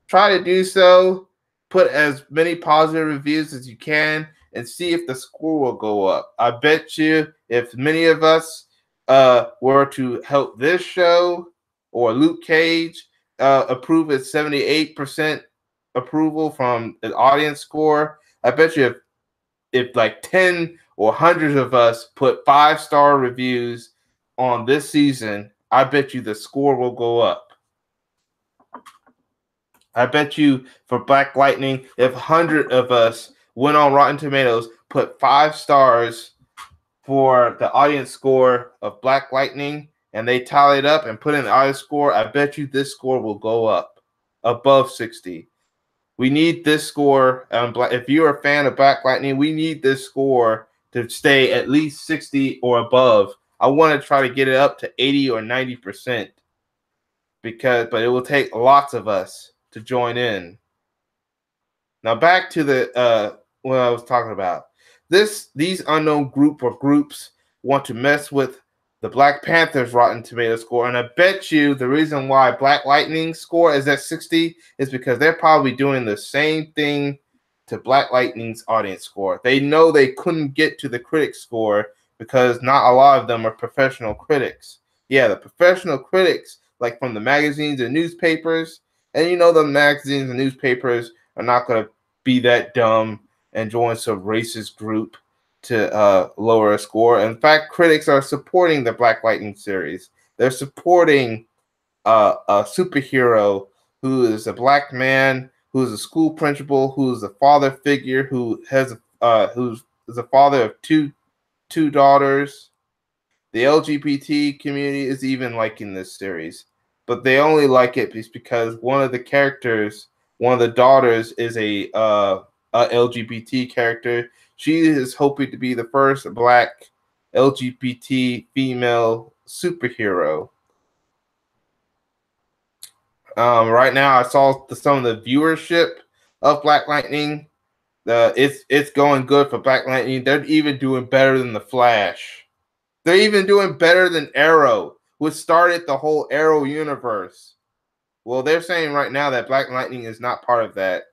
try to do so. Put as many positive reviews as you can and see if the score will go up. I bet you if many of us were to help this show or Luke Cage approve at 78% approval from an audience score, I bet you if like 10 or hundreds of us put 5-star reviews on this season, I bet you the score will go up. I bet you for Black Lightning, if 100 of us went on Rotten Tomatoes, put 5 stars for the audience score of Black Lightning, and they tally it up and put in the audience score, I bet you this score will go up above 60. We need this score. If you're a fan of Black Lightning, we need this score to stay at least 60 or above. I want to try to get it up to 80 or 90%, but it will take lots of us to join in. Now back to the what I was talking about. These unknown groups want to mess with the Black Panther's Rotten Tomato score, and I bet you the reason why Black Lightning's score is at 60 is because they're probably doing the same thing to Black Lightning's audience score. They know they couldn't get to the critic score because not a lot of them are professional critics. Yeah, the professional critics, like from the magazines and newspapers, and you know the magazines and newspapers are not going to be that dumb and join some racist group to lower a score. In fact, critics are supporting the Black Lightning series. They're supporting a superhero who is a black man, who is a school principal, who is a father figure, who's a father of two daughters. The LGBT community is even liking this series, but they only like it because one of the characters, one of the daughters, is a LGBT character. She is hoping to be the first Black LGBT female superhero. Right now, I saw some of the viewership of Black Lightning. It's going good for Black Lightning. They're even doing better than the Flash. They're even doing better than Arrow, which started the whole Arrow universe. Well, they're saying right now that Black Lightning is not part of that,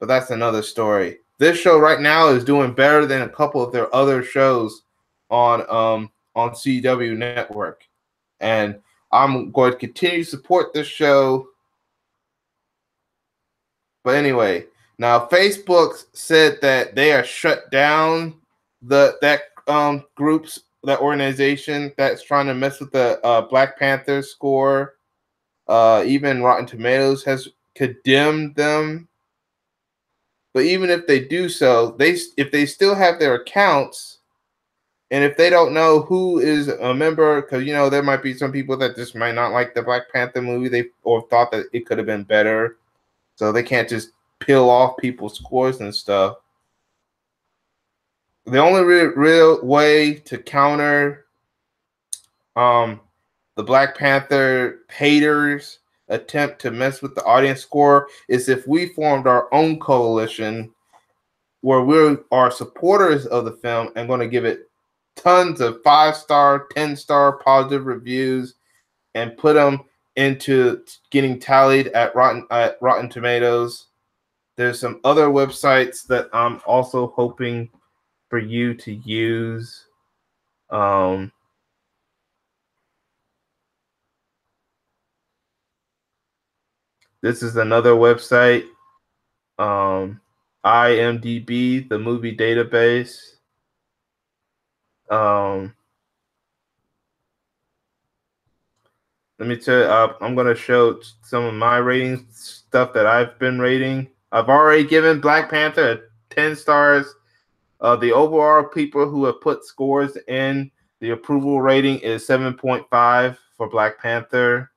but that's another story. This show right now is doing better than a couple of their other shows on CW Network, and I'm going to continue to support this show. But anyway, now Facebook said that they are shut down that groups, that organization that's trying to mess with the Black Panther score. Even Rotten Tomatoes has condemned them. But even if they do so, if they still have their accounts, and if they don't know who is a member, because there might be some people that just might not like the Black Panther movie, or thought that it could have been better, so they can't just peel off people's scores and stuff. The only real way to counter the Black Panther haters' attempt to mess with the audience score is if we formed our own coalition where we are supporters of the film and going to give it tons of 5-star, 10-star positive reviews and put them into getting tallied at Rotten Tomatoes. There's some other websites that I'm also hoping for you to use. This is another website, IMDb, the movie database. Let me tell you, I'm going to show some of my ratings, stuff that I've been rating. I've already given Black Panther 10 stars. The overall people who have put scores in, the approval rating is 7.5 for Black Panther.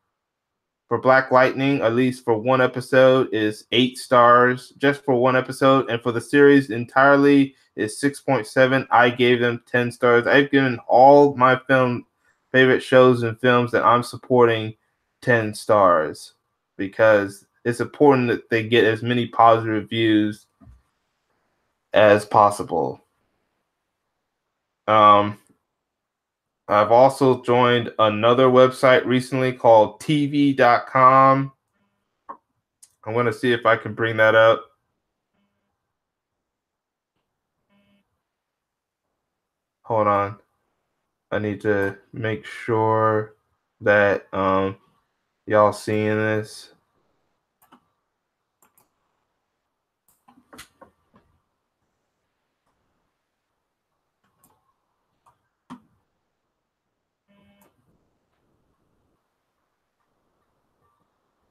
For Black Lightning, at least for one episode, is 8 stars just for one episode. And for the series entirely is 6.7. I gave them 10 stars. I've given all my favorite shows and films that I'm supporting 10 stars because it's important that they get as many positive reviews as possible. I've also joined another website recently called TV.com. I'm going to see if I can bring that up. Hold on. I need to make sure that y'all seeing this.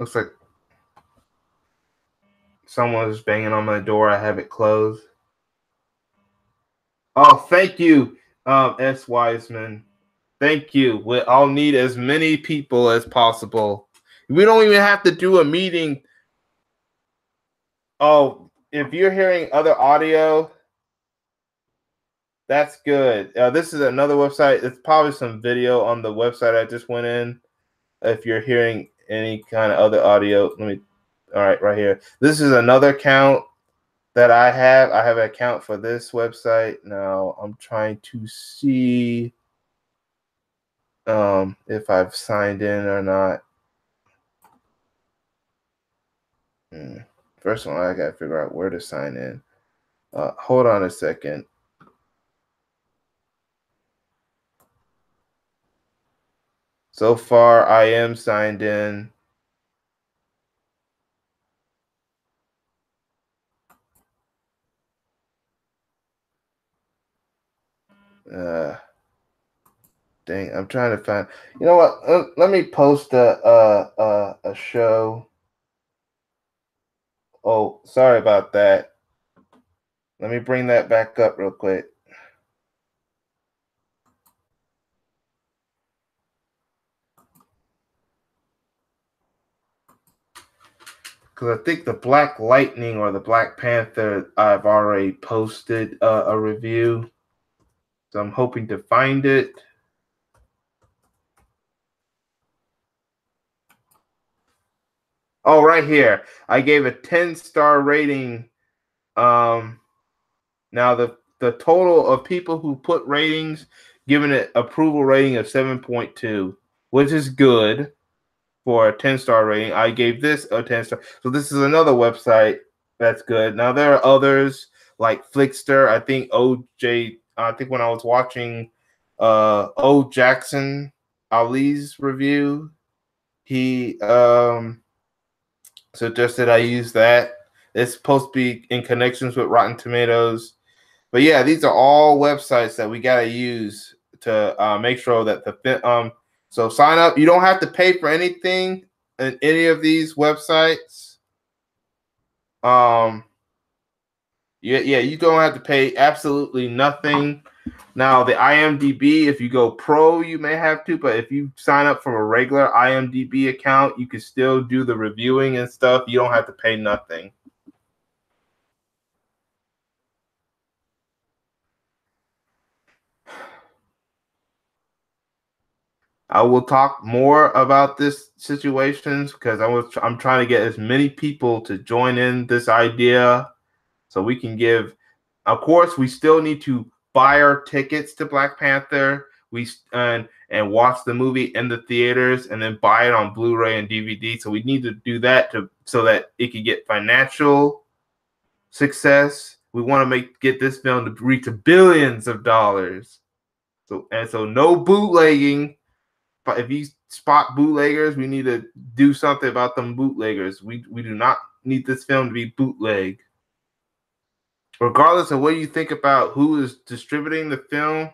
Looks like someone's banging on my door. I have it closed. Oh, thank you, S. Wiseman. Thank you. I'll need as many people as possible. We don't even have to do a meeting. Oh, if you're hearing other audio, that's good. This is another website. It's probably some video on the website I just went in. If you're hearing any kind of other audio, all right, right here. This is another account that I have. I have an account for this website. Now I'm trying to see if I've signed in or not. First of all, I got to figure out where to sign in. Hold on a second. So far, I am signed in. Dang, I'm trying to find. You know what? Let me post a show. Oh, sorry about that. Let me bring that back up real quick. Because I think the Black Lightning or the Black Panther, I've already posted a review. So I'm hoping to find it. Oh, right here. I gave a 10-star rating Now the total of people who put ratings, given it approval rating of 7.2, which is good for a 10-star rating. I gave this a 10-star. So this is another website that's good. Now there are others like Flickster. I think when I was watching O Jackson Ali's review, he suggested I use that. It's supposed to be in connections with Rotten Tomatoes. But yeah, these are all websites that we gotta use to make sure that so sign up. You don't have to pay for anything in any of these websites. Yeah, you don't have to pay absolutely nothing. Now the IMDb, if you go pro, you may have to, but if you sign up for a regular IMDb account, you can still do the reviewing and stuff. You don't have to pay nothing. I will talk more about this situations because I'm trying to get as many people to join in this idea so we can give. Of course, we still need to buy our tickets to Black Panther. And watch the movie in the theaters and then buy it on Blu-ray and DVD. So we need to do that so that it can get financial success. We want to get this film to reach billions of dollars. So no bootlegging. But if you spot bootleggers, we need to do something about them bootleggers. We do not need this film to be bootleg. Regardless of what you think about who is distributing the film,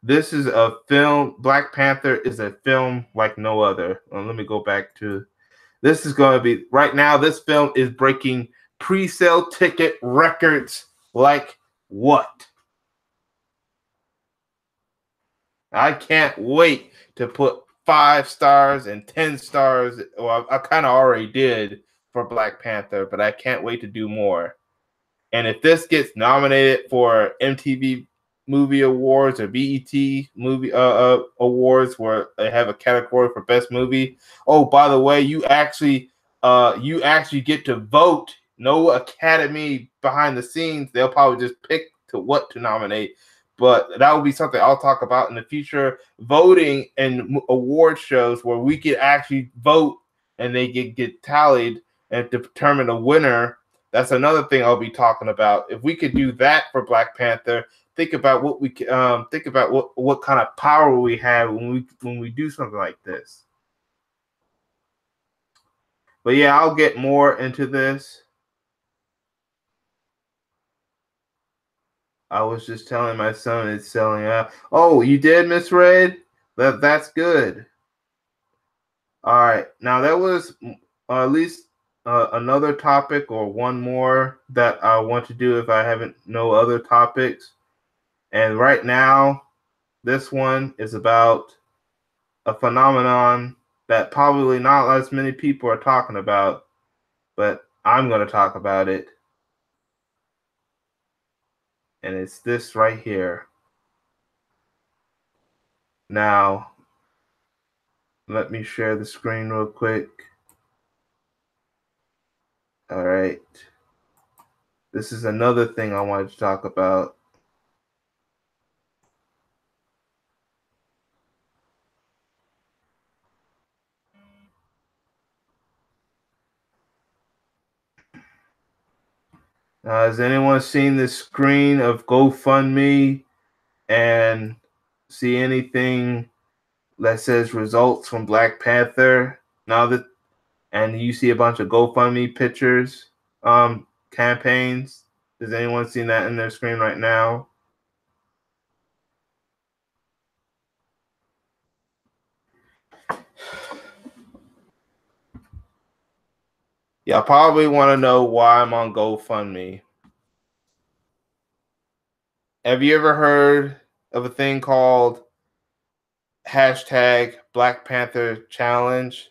this is a film. Black Panther is a film like no other. Let me go back to this. Is going to be right now. This film is breaking pre-sale ticket records like what? I can't wait to put 5 stars and 10 stars. Well, I kind of already did for Black Panther, but I can't wait to do more. And if this gets nominated for MTV Movie Awards or BET Movie Awards, where they have a category for Best Movie. Oh, by the way, you actually get to vote. No Academy behind the scenes. They'll probably just pick what to nominate. But that will be something I'll talk about in the future. Voting and award shows where we could actually vote and they get tallied and determine a winner. That's another thing I'll be talking about. If we could do that for Black Panther, think about what we think about what kind of power we have when we do something like this. But yeah, I'll get more into this. I was just telling my son it's selling out. Oh, you did, Miss Red? That's good. All right. Now that was at least another topic or one more that I want to do if I haven't no other topics. And right now, this one is about a phenomenon that probably not as many people are talking about, but I'm going to talk about it. And it's this right here. Now, let me share the screen real quick. All right. This is another thing I wanted to talk about. Has anyone seen the screen of GoFundMe and see anything that says results from Black Panther? And you see a bunch of GoFundMe pictures, campaigns. Has anyone seen that in their screen right now? Y'all probably want to know why I'm on GoFundMe. Have you ever heard of a thing called hashtag Black Panther Challenge?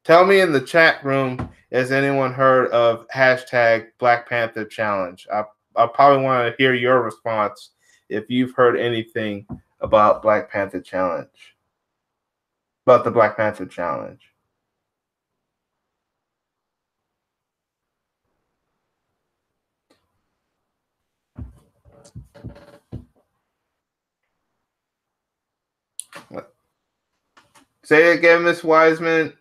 Tell me in the chat room, has anyone heard of hashtag Black Panther Challenge? I probably want to hear your response if you've heard anything about Black Panther Challenge, about the Black Panther Challenge. Say it again, Miss Wiseman.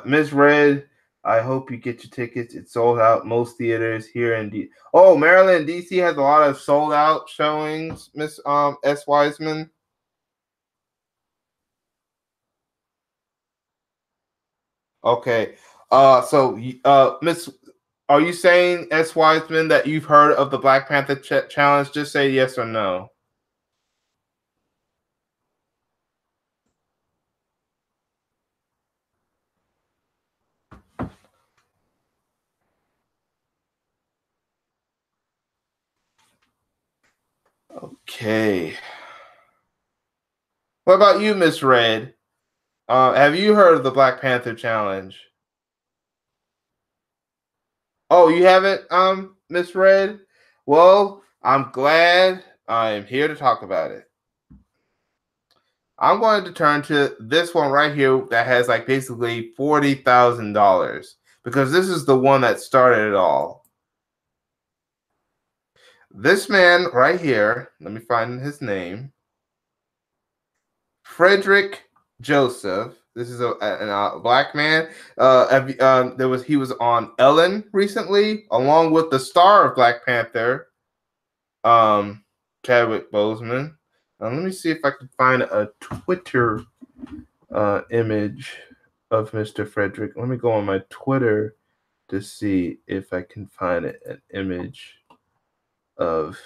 Miss Red, I hope you get your tickets. It's sold out most theaters here in Maryland, DC has a lot of sold out showings, Miss S. Wiseman. Okay. Miss, are you saying, S. Wiseman, that you've heard of the Black Panther Challenge? Just say yes or no. Okay. What about you, Miss Red? Have you heard of the Black Panther Challenge? Oh, you haven't, Miss Red? Well, I'm glad I am here to talk about it. I'm going to turn to this one right here that has like basically $40,000 because this is the one that started it all. This man right here, let me find his name. Frederick Joseph. This is a black man. He was on Ellen recently, along with the star of Black Panther, Chadwick Boseman. Let me see if I can find a Twitter image of Mr. Frederick. Let me go on my Twitter to see if I can find an image of.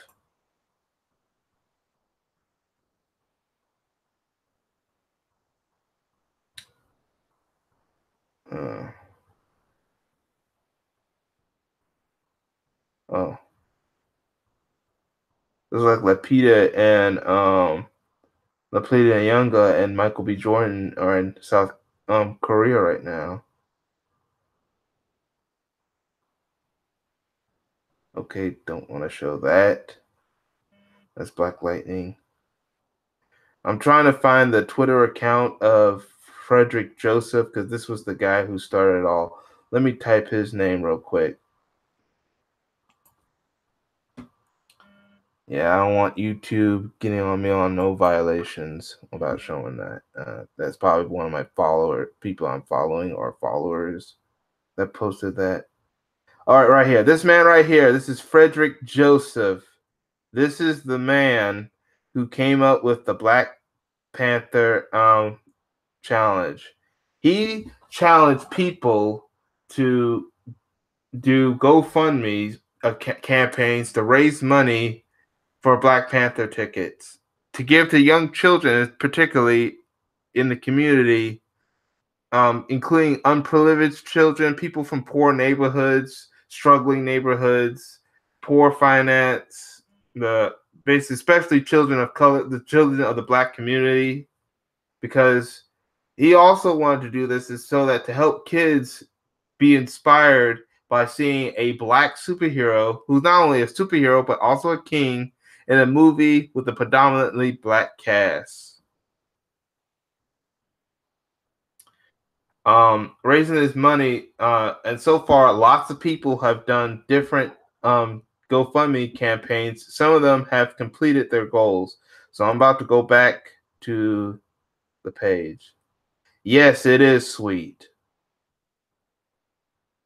Oh, it was like Lapita Nyong'o and Michael B. Jordan are in South Korea right now. Okay, don't want to show that. That's Black Lightning. I'm trying to find the Twitter account of Frederick Joseph because this was the guy who started it all. Let me type his name real quick. Yeah, I don't want YouTube getting on me on no violations about showing that. That's probably one of my people I'm following or followers that posted that. All right, right here. This man right here. This is Frederick Joseph. This is the man who came up with the Black Panther challenge. He challenged people to do GoFundMe campaigns to raise money for Black Panther tickets to give to young children, particularly in the community, including unprivileged children, people from poor neighborhoods, struggling neighborhoods, poor finance, especially children of color, the children of the Black community, because he also wanted to do this is so that to help kids be inspired by seeing a Black superhero who's not only a superhero but also a king in a movie with a predominantly Black cast. Raising his money, and so far, lots of people have done different GoFundMe campaigns. Some of them have completed their goals. So I'm about to go back to the page. Yes, it is sweet.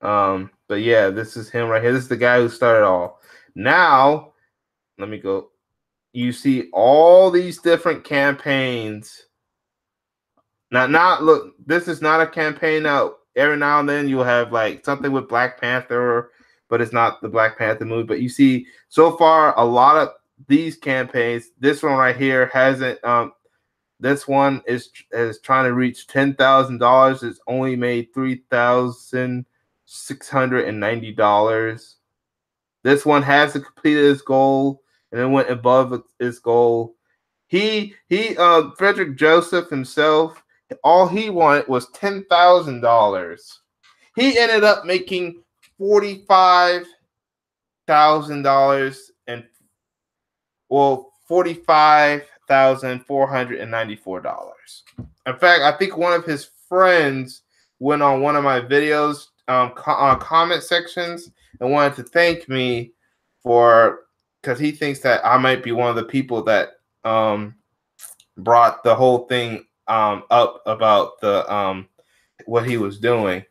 But yeah, this is him right here. This is the guy who started all. Now, let me go. You see all these different campaigns. Now, look, this is not a campaign. Now, every now and then you'll have like something with Black Panther, but it's not the Black Panther movie. But you see, so far, a lot of these campaigns. This one right here hasn't. This one is trying to reach $10,000. It's only made $3,690. This one has completed its goal and then went above its goal. Frederick Joseph himself, all he wanted was $10,000. He ended up making $45,000 and $45,494. In fact, I think one of his friends went on one of my videos comment sections and wanted to thank me for because he thinks that I might be one of the people that brought the whole thing up about the what he was doing.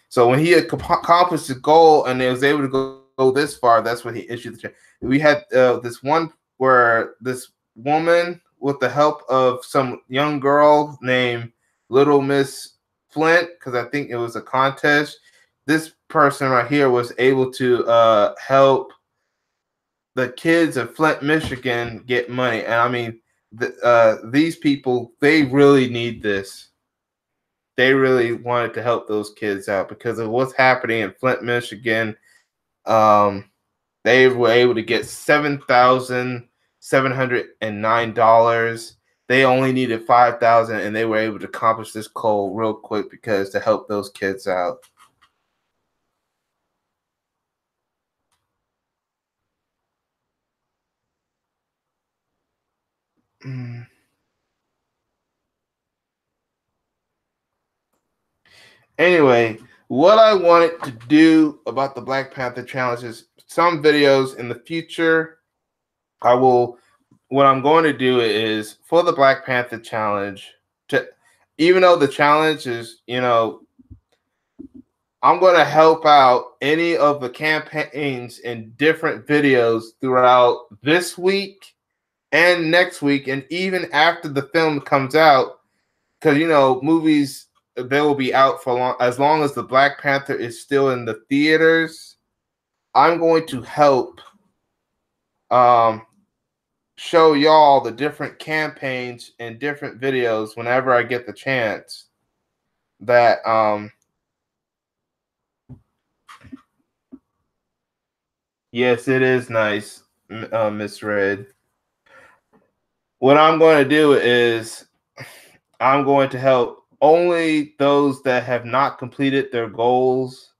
So when he had accomplished the goal and he was able to go this far, that's when he issued the check. We had this one where this woman, with the help of some young girl named Little Miss Flint, because I think it was a contest, this person right here was able to help the kids of Flint, Michigan get money. And I mean, these people, they really need this. They really wanted to help those kids out because of what's happening in Flint, Michigan. Um, they were able to get $7,709. They only needed $5,000, and they were able to accomplish this goal real quick because to help those kids out. Anyway, what I wanted to do about the Black Panther Challenge is some videos in the future. What I'm going to do is for the Black Panther Challenge, even though the challenge is, I'm going to help out any of the campaigns in different videos throughout this week and next week, and even after the film comes out, because movies, they will be out for as long as the Black Panther is still in the theaters. I'm going to help show y'all the different campaigns and different videos whenever I get the chance. That yes, it is nice, Miss Red. What I'm going to do is I'm going to help only those that have not completed their goals,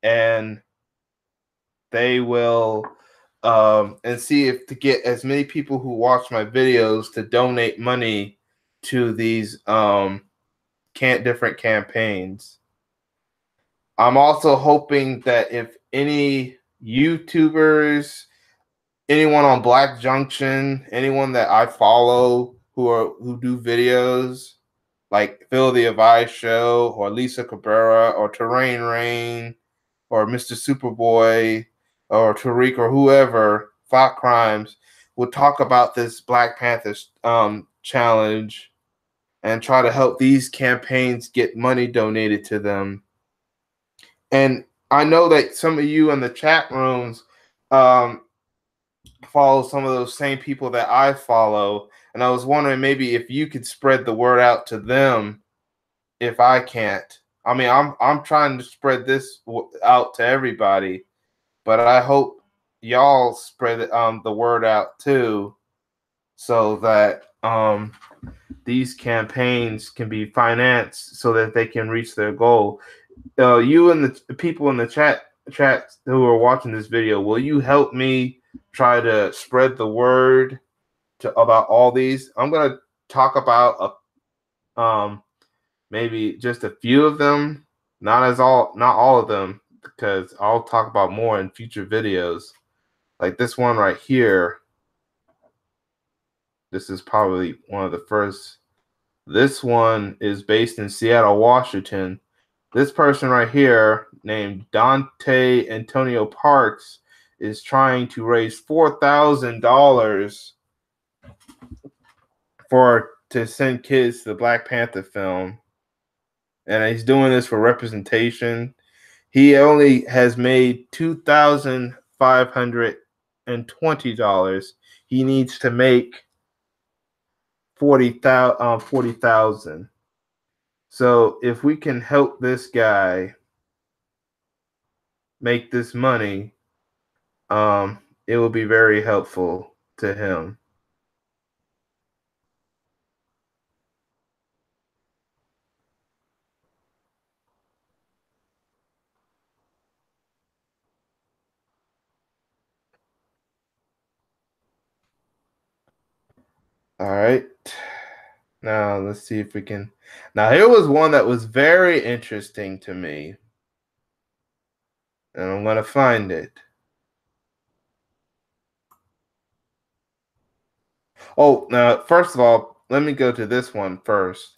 and they will and see if to get as many people who watch my videos to donate money to these different campaigns. I'm also hoping that if any YouTubers, anyone on Black Junction, anyone that I follow who do videos like Phil the Advice Show or Lisa Cabrera or Terrain Rain or Mr. Superboy or Tariq or whoever, Thought Crimes, will talk about this Black Panthers challenge and try to help these campaigns get money donated to them. And I know that some of you in the chat rooms follow some of those same people that I follow, and I was wondering maybe if you could spread the word out to them if I can't. I mean, I'm trying to spread this out to everybody, but I hope y'all spread the word out too, so that these campaigns can be financed so that they can reach their goal. You and the people in the chat who are watching this video, will you help me try to spread the word about all these? I'm gonna talk about maybe just a few of them, not all of them, because I'll talk about more in future videos. Like this one right here. This is probably one of the first. This one is based in Seattle, Washington. This person right here, named Dante Antonio Parks, is trying to raise $4,000 to send kids to the Black Panther film. And he's doing this for representation. He only has made $2,520. He needs to make 40,000. So if we can help this guy make this money, it will be very helpful to him. All right. Now let's see if we can. Now here was one that was very interesting to me, and I'm gonna find it. Oh, now first of all, let me go to this one first.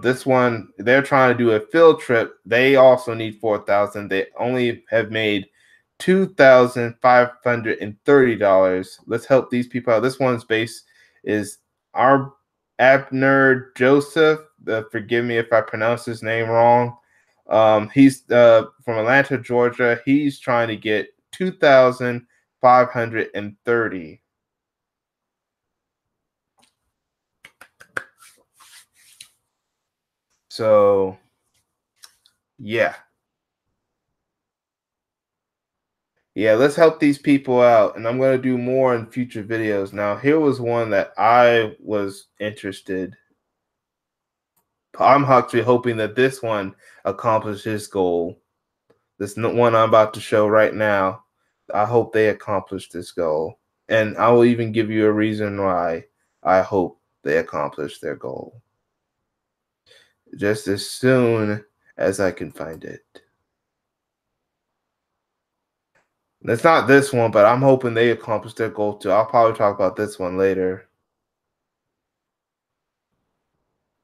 This one, they're trying to do a field trip. They also need 4,000. They only have made $2,530. Let's help these people out. This one's base is our Abner Joseph. Forgive me if I pronounce his name wrong. He's from Atlanta, Georgia. He's trying to get 2,530. So, yeah. Yeah, let's help these people out. And I'm going to do more in future videos. Now, here was one that I was interested. I'm actually hoping that this one accomplishes goal. This one I'm about to show right now. I hope they accomplish this goal. And I will even give you a reason why I hope they accomplish their goal. Just as soon as I can find it. It's not this one, but I'm hoping they accomplish their goal too. I'll probably talk about this one later.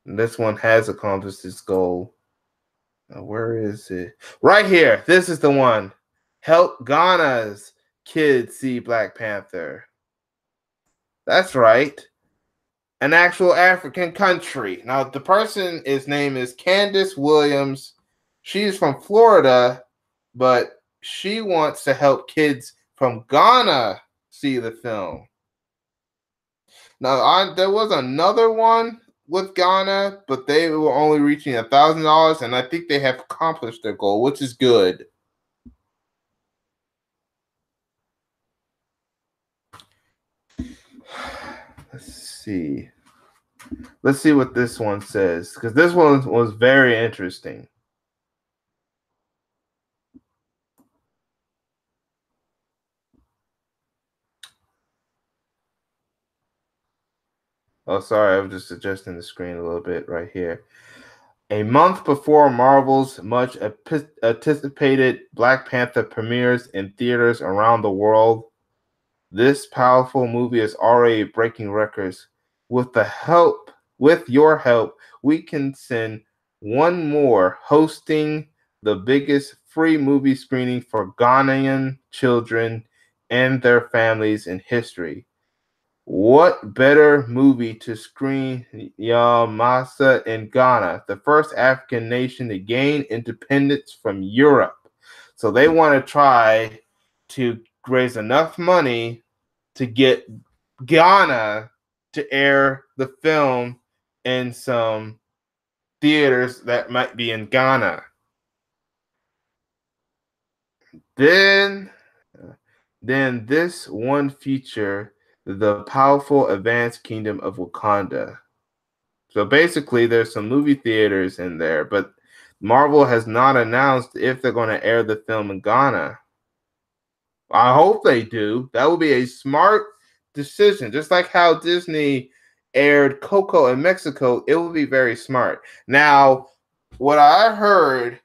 And this one has accomplished its goal. Now, where is it? Right here. This is the one. Help Ghana's kids see Black Panther. That's right. An actual African country. Now, the person's name is Candace Williams. She's from Florida, but she wants to help kids from Ghana see the film. Now, there was another one with Ghana, but they were only reaching $1,000, and I think they have accomplished their goal, which is good. Let's see. Let's see what this one says, because this one was very interesting. Oh, sorry, I was just adjusting the screen a little bit right here. A month before Marvel's much anticipated Black Panther premieres in theaters around the world, this powerful movie is already breaking records. With your help, we can send one more, hosting the biggest free movie screening for Ghanaian children and their families in history. What better movie to screen Yamasa in Ghana, the first African nation to gain independence from Europe? So they want to try to raise enough money to get Ghana to air the film in some theaters that might be in Ghana. Then this one feature the powerful advanced kingdom of Wakanda. So basically, there's some movie theaters in there, but Marvel has not announced if they're going to air the film in Ghana. I hope they do. That would be a smart decision. Just like how Disney aired Coco in Mexico, it would be very smart. Now, what I heard,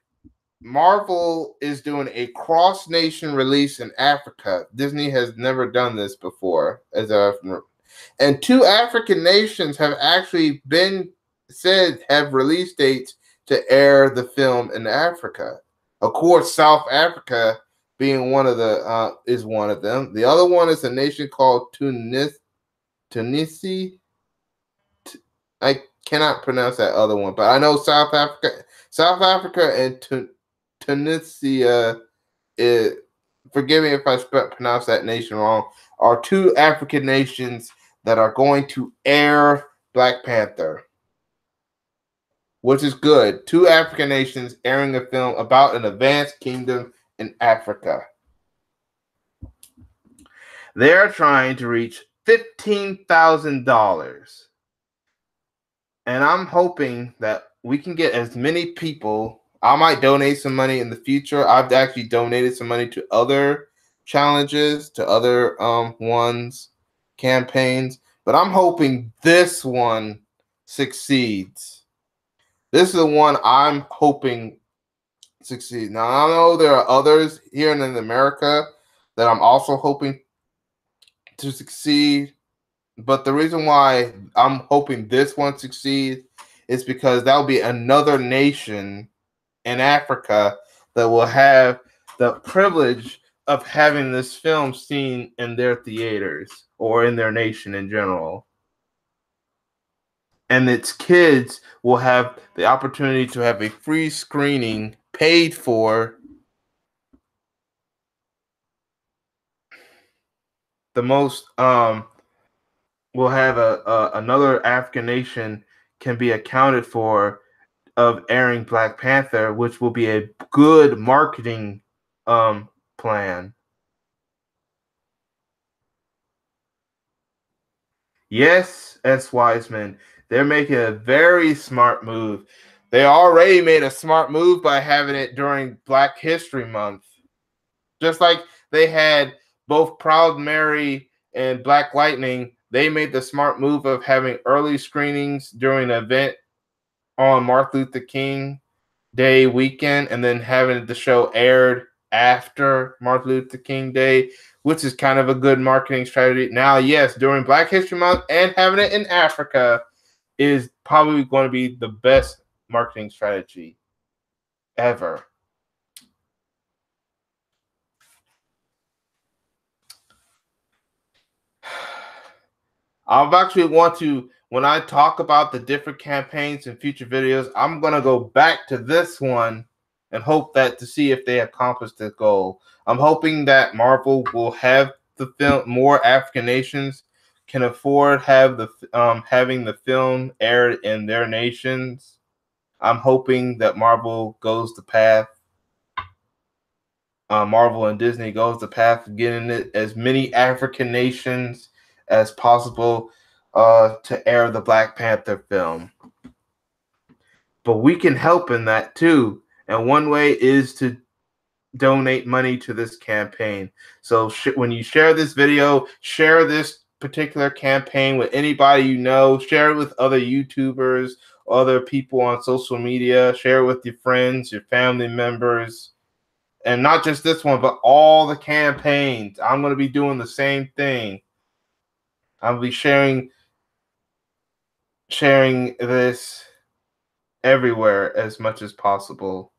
Marvel is doing a cross-nation release in Africa. Disney has never done this before, and 2 African nations have actually been said have release dates to air the film in Africa. Of course, South Africa being one of the is one of them. The other one is a nation called Tunisia. I cannot pronounce that other one, but I know South Africa and Tunisia. Forgive me if I pronounce that nation wrong. Are 2 African nations that are going to air Black Panther, which is good. 2 African nations airing a film about an advanced kingdom in Africa. They're trying to reach $15,000. And I'm hoping that we can get as many people. I might donate some money in the future. I've actually donated some money to other challenges, to other campaigns. But I'm hoping this one succeeds. This is the one I'm hoping succeeds. Now, I know there are others here in America that I'm also hoping to succeed. But the reason why I'm hoping this one succeeds is because that'll be another nation in Africa that will have the privilege of having this film seen in their theaters or in their nation in general. And its kids will have the opportunity to have a free screening paid for. The most will have another African nation can be accounted for of airing Black Panther, which will be a good marketing plan. Yes, S. Wiseman, they're making a very smart move. They already made a smart move by having it during Black History Month. Just like they had both Proud Mary and Black Lightning, they made the smart move of having early screenings during an event on Martin Luther King Day weekend and then having the show aired after Martin Luther King Day, which is kind of a good marketing strategy. Now, yes, during Black History Month and having it in Africa is probably going to be the best marketing strategy ever. I actually want to, when I talk about the different campaigns and future videos, I'm going to go back to this one and hope that to see if they accomplished the goal. I'm hoping that Marvel will have the film, more African nations can afford have the having the film aired in their nations. I'm hoping that Marvel goes the path. Marvel and Disney goes the path of getting it as many African nations as possible to air the Black Panther film. But we can help in that too. And one way is to donate money to this campaign. So when you share this video, share this particular campaign with anybody you know, share it with other YouTubers, other people on social media, share it with your friends, your family members. And not just this one, but all the campaigns. I'm going to be doing the same thing. I'll be sharing this everywhere as much as possible.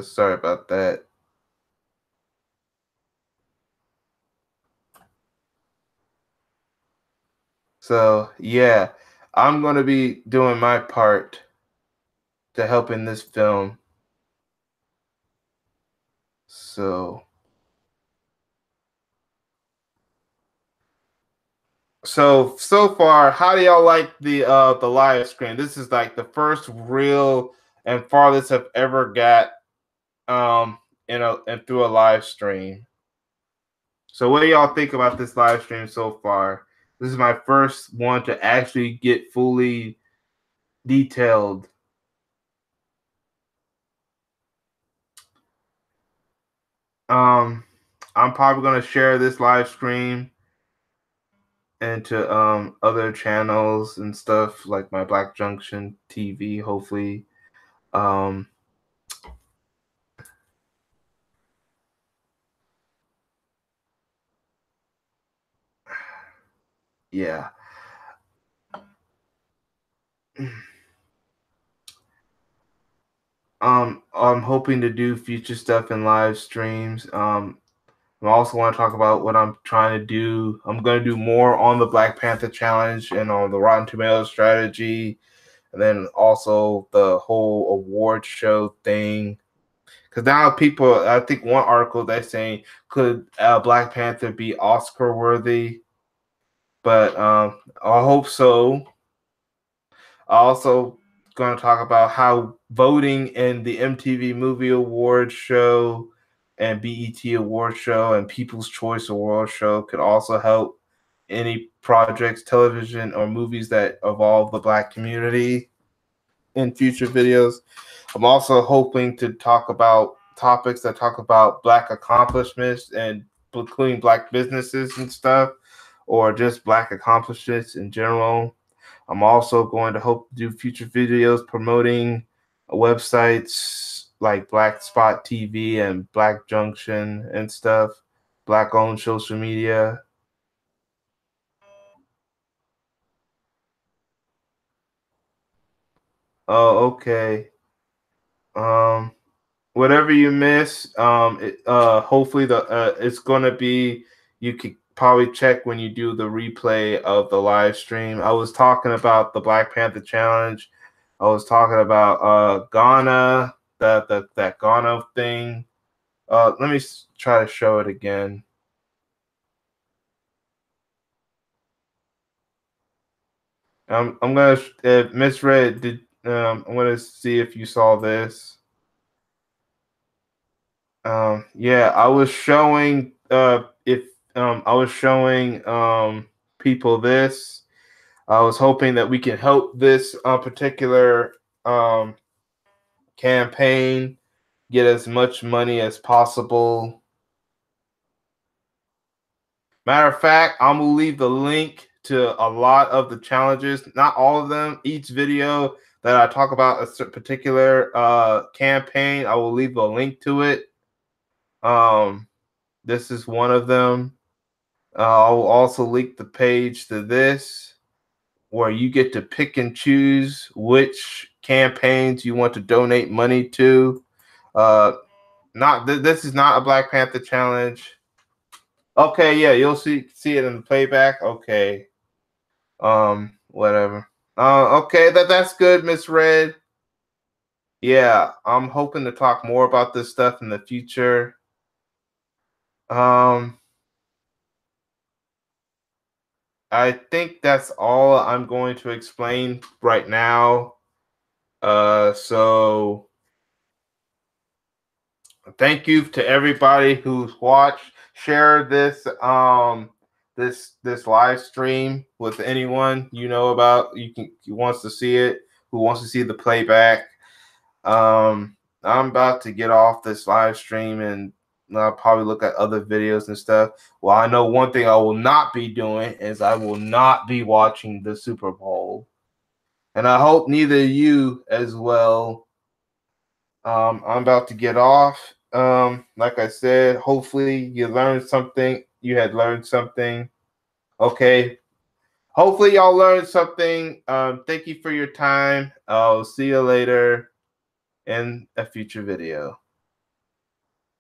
Sorry about that. So, yeah, I'm going to be doing my part to help in this film. So far, how do y'all like the live stream? This is like the first real and farthest I've ever got and through a live stream. So what do y'all think about this live stream so far? This is my first one to actually get fully detailed. I'm probably gonna share this live stream into other channels and stuff like my Black Junction TV, hopefully. Yeah. I'm hoping to do future stuff in live streams. I also want to talk about what I'm trying to do. I'm going to do more on the Black Panther challenge and on the Rotten Tomatoes strategy, and then also the whole award show thing. Because now people, I think one article they're saying, could Black Panther be Oscar worthy? But I hope so. I also going to talk about how voting in the MTV Movie Awards show and BET Award show and People's Choice Award show could also help any projects, television, or movies that involve the Black community in future videos. I'm also hoping to talk about topics that talk about Black accomplishments and including Black businesses and stuff, or just Black accomplishments in general. I'm also going to hope to do future videos promoting websites like Black Spot TV and Black Junction and stuff. Black-owned social media. Oh, okay. Um, Whatever you miss, hopefully it's gonna be. You could probably check when you do the replay of the live stream. I was talking about the Black Panther challenge. I was talking about Ghana, that Ghana thing. Let me try to show it again. I'm gonna Miss Red. I'm gonna see if you saw this. Yeah, I was showing if I was showing people this. I was hoping that we can help this particular um, campaign get as much money as possible. Matter of fact, I'm gonna leave the link to a lot of the challenges, not all of them. Each video that I talk about a particular campaign, I will leave a link to it. This is one of them. I will also link the page to this, where you get to pick and choose which campaigns you want to donate money to. Not this is not a Black Panther challenge. Okay, yeah, you'll see it in the playback. Okay, whatever. Okay, that's good, Miss Red. Yeah, I'm hoping to talk more about this stuff in the future. Um, I think that's all I'm going to explain right now. So thank you to everybody who's watched. Share this this live stream with anyone you know about. Who wants to see it, who wants to see the playback. I'm about to get off this live stream and I'll probably look at other videos and stuff. Well, I know one thing I will not be doing is I will not be watching the Super Bowl. And I hope neither you as well. I'm about to get off. Like I said, hopefully you learned something. You had learned something. Okay. Hopefully y'all learned something. Thank you for your time. I'll see you later in a future video.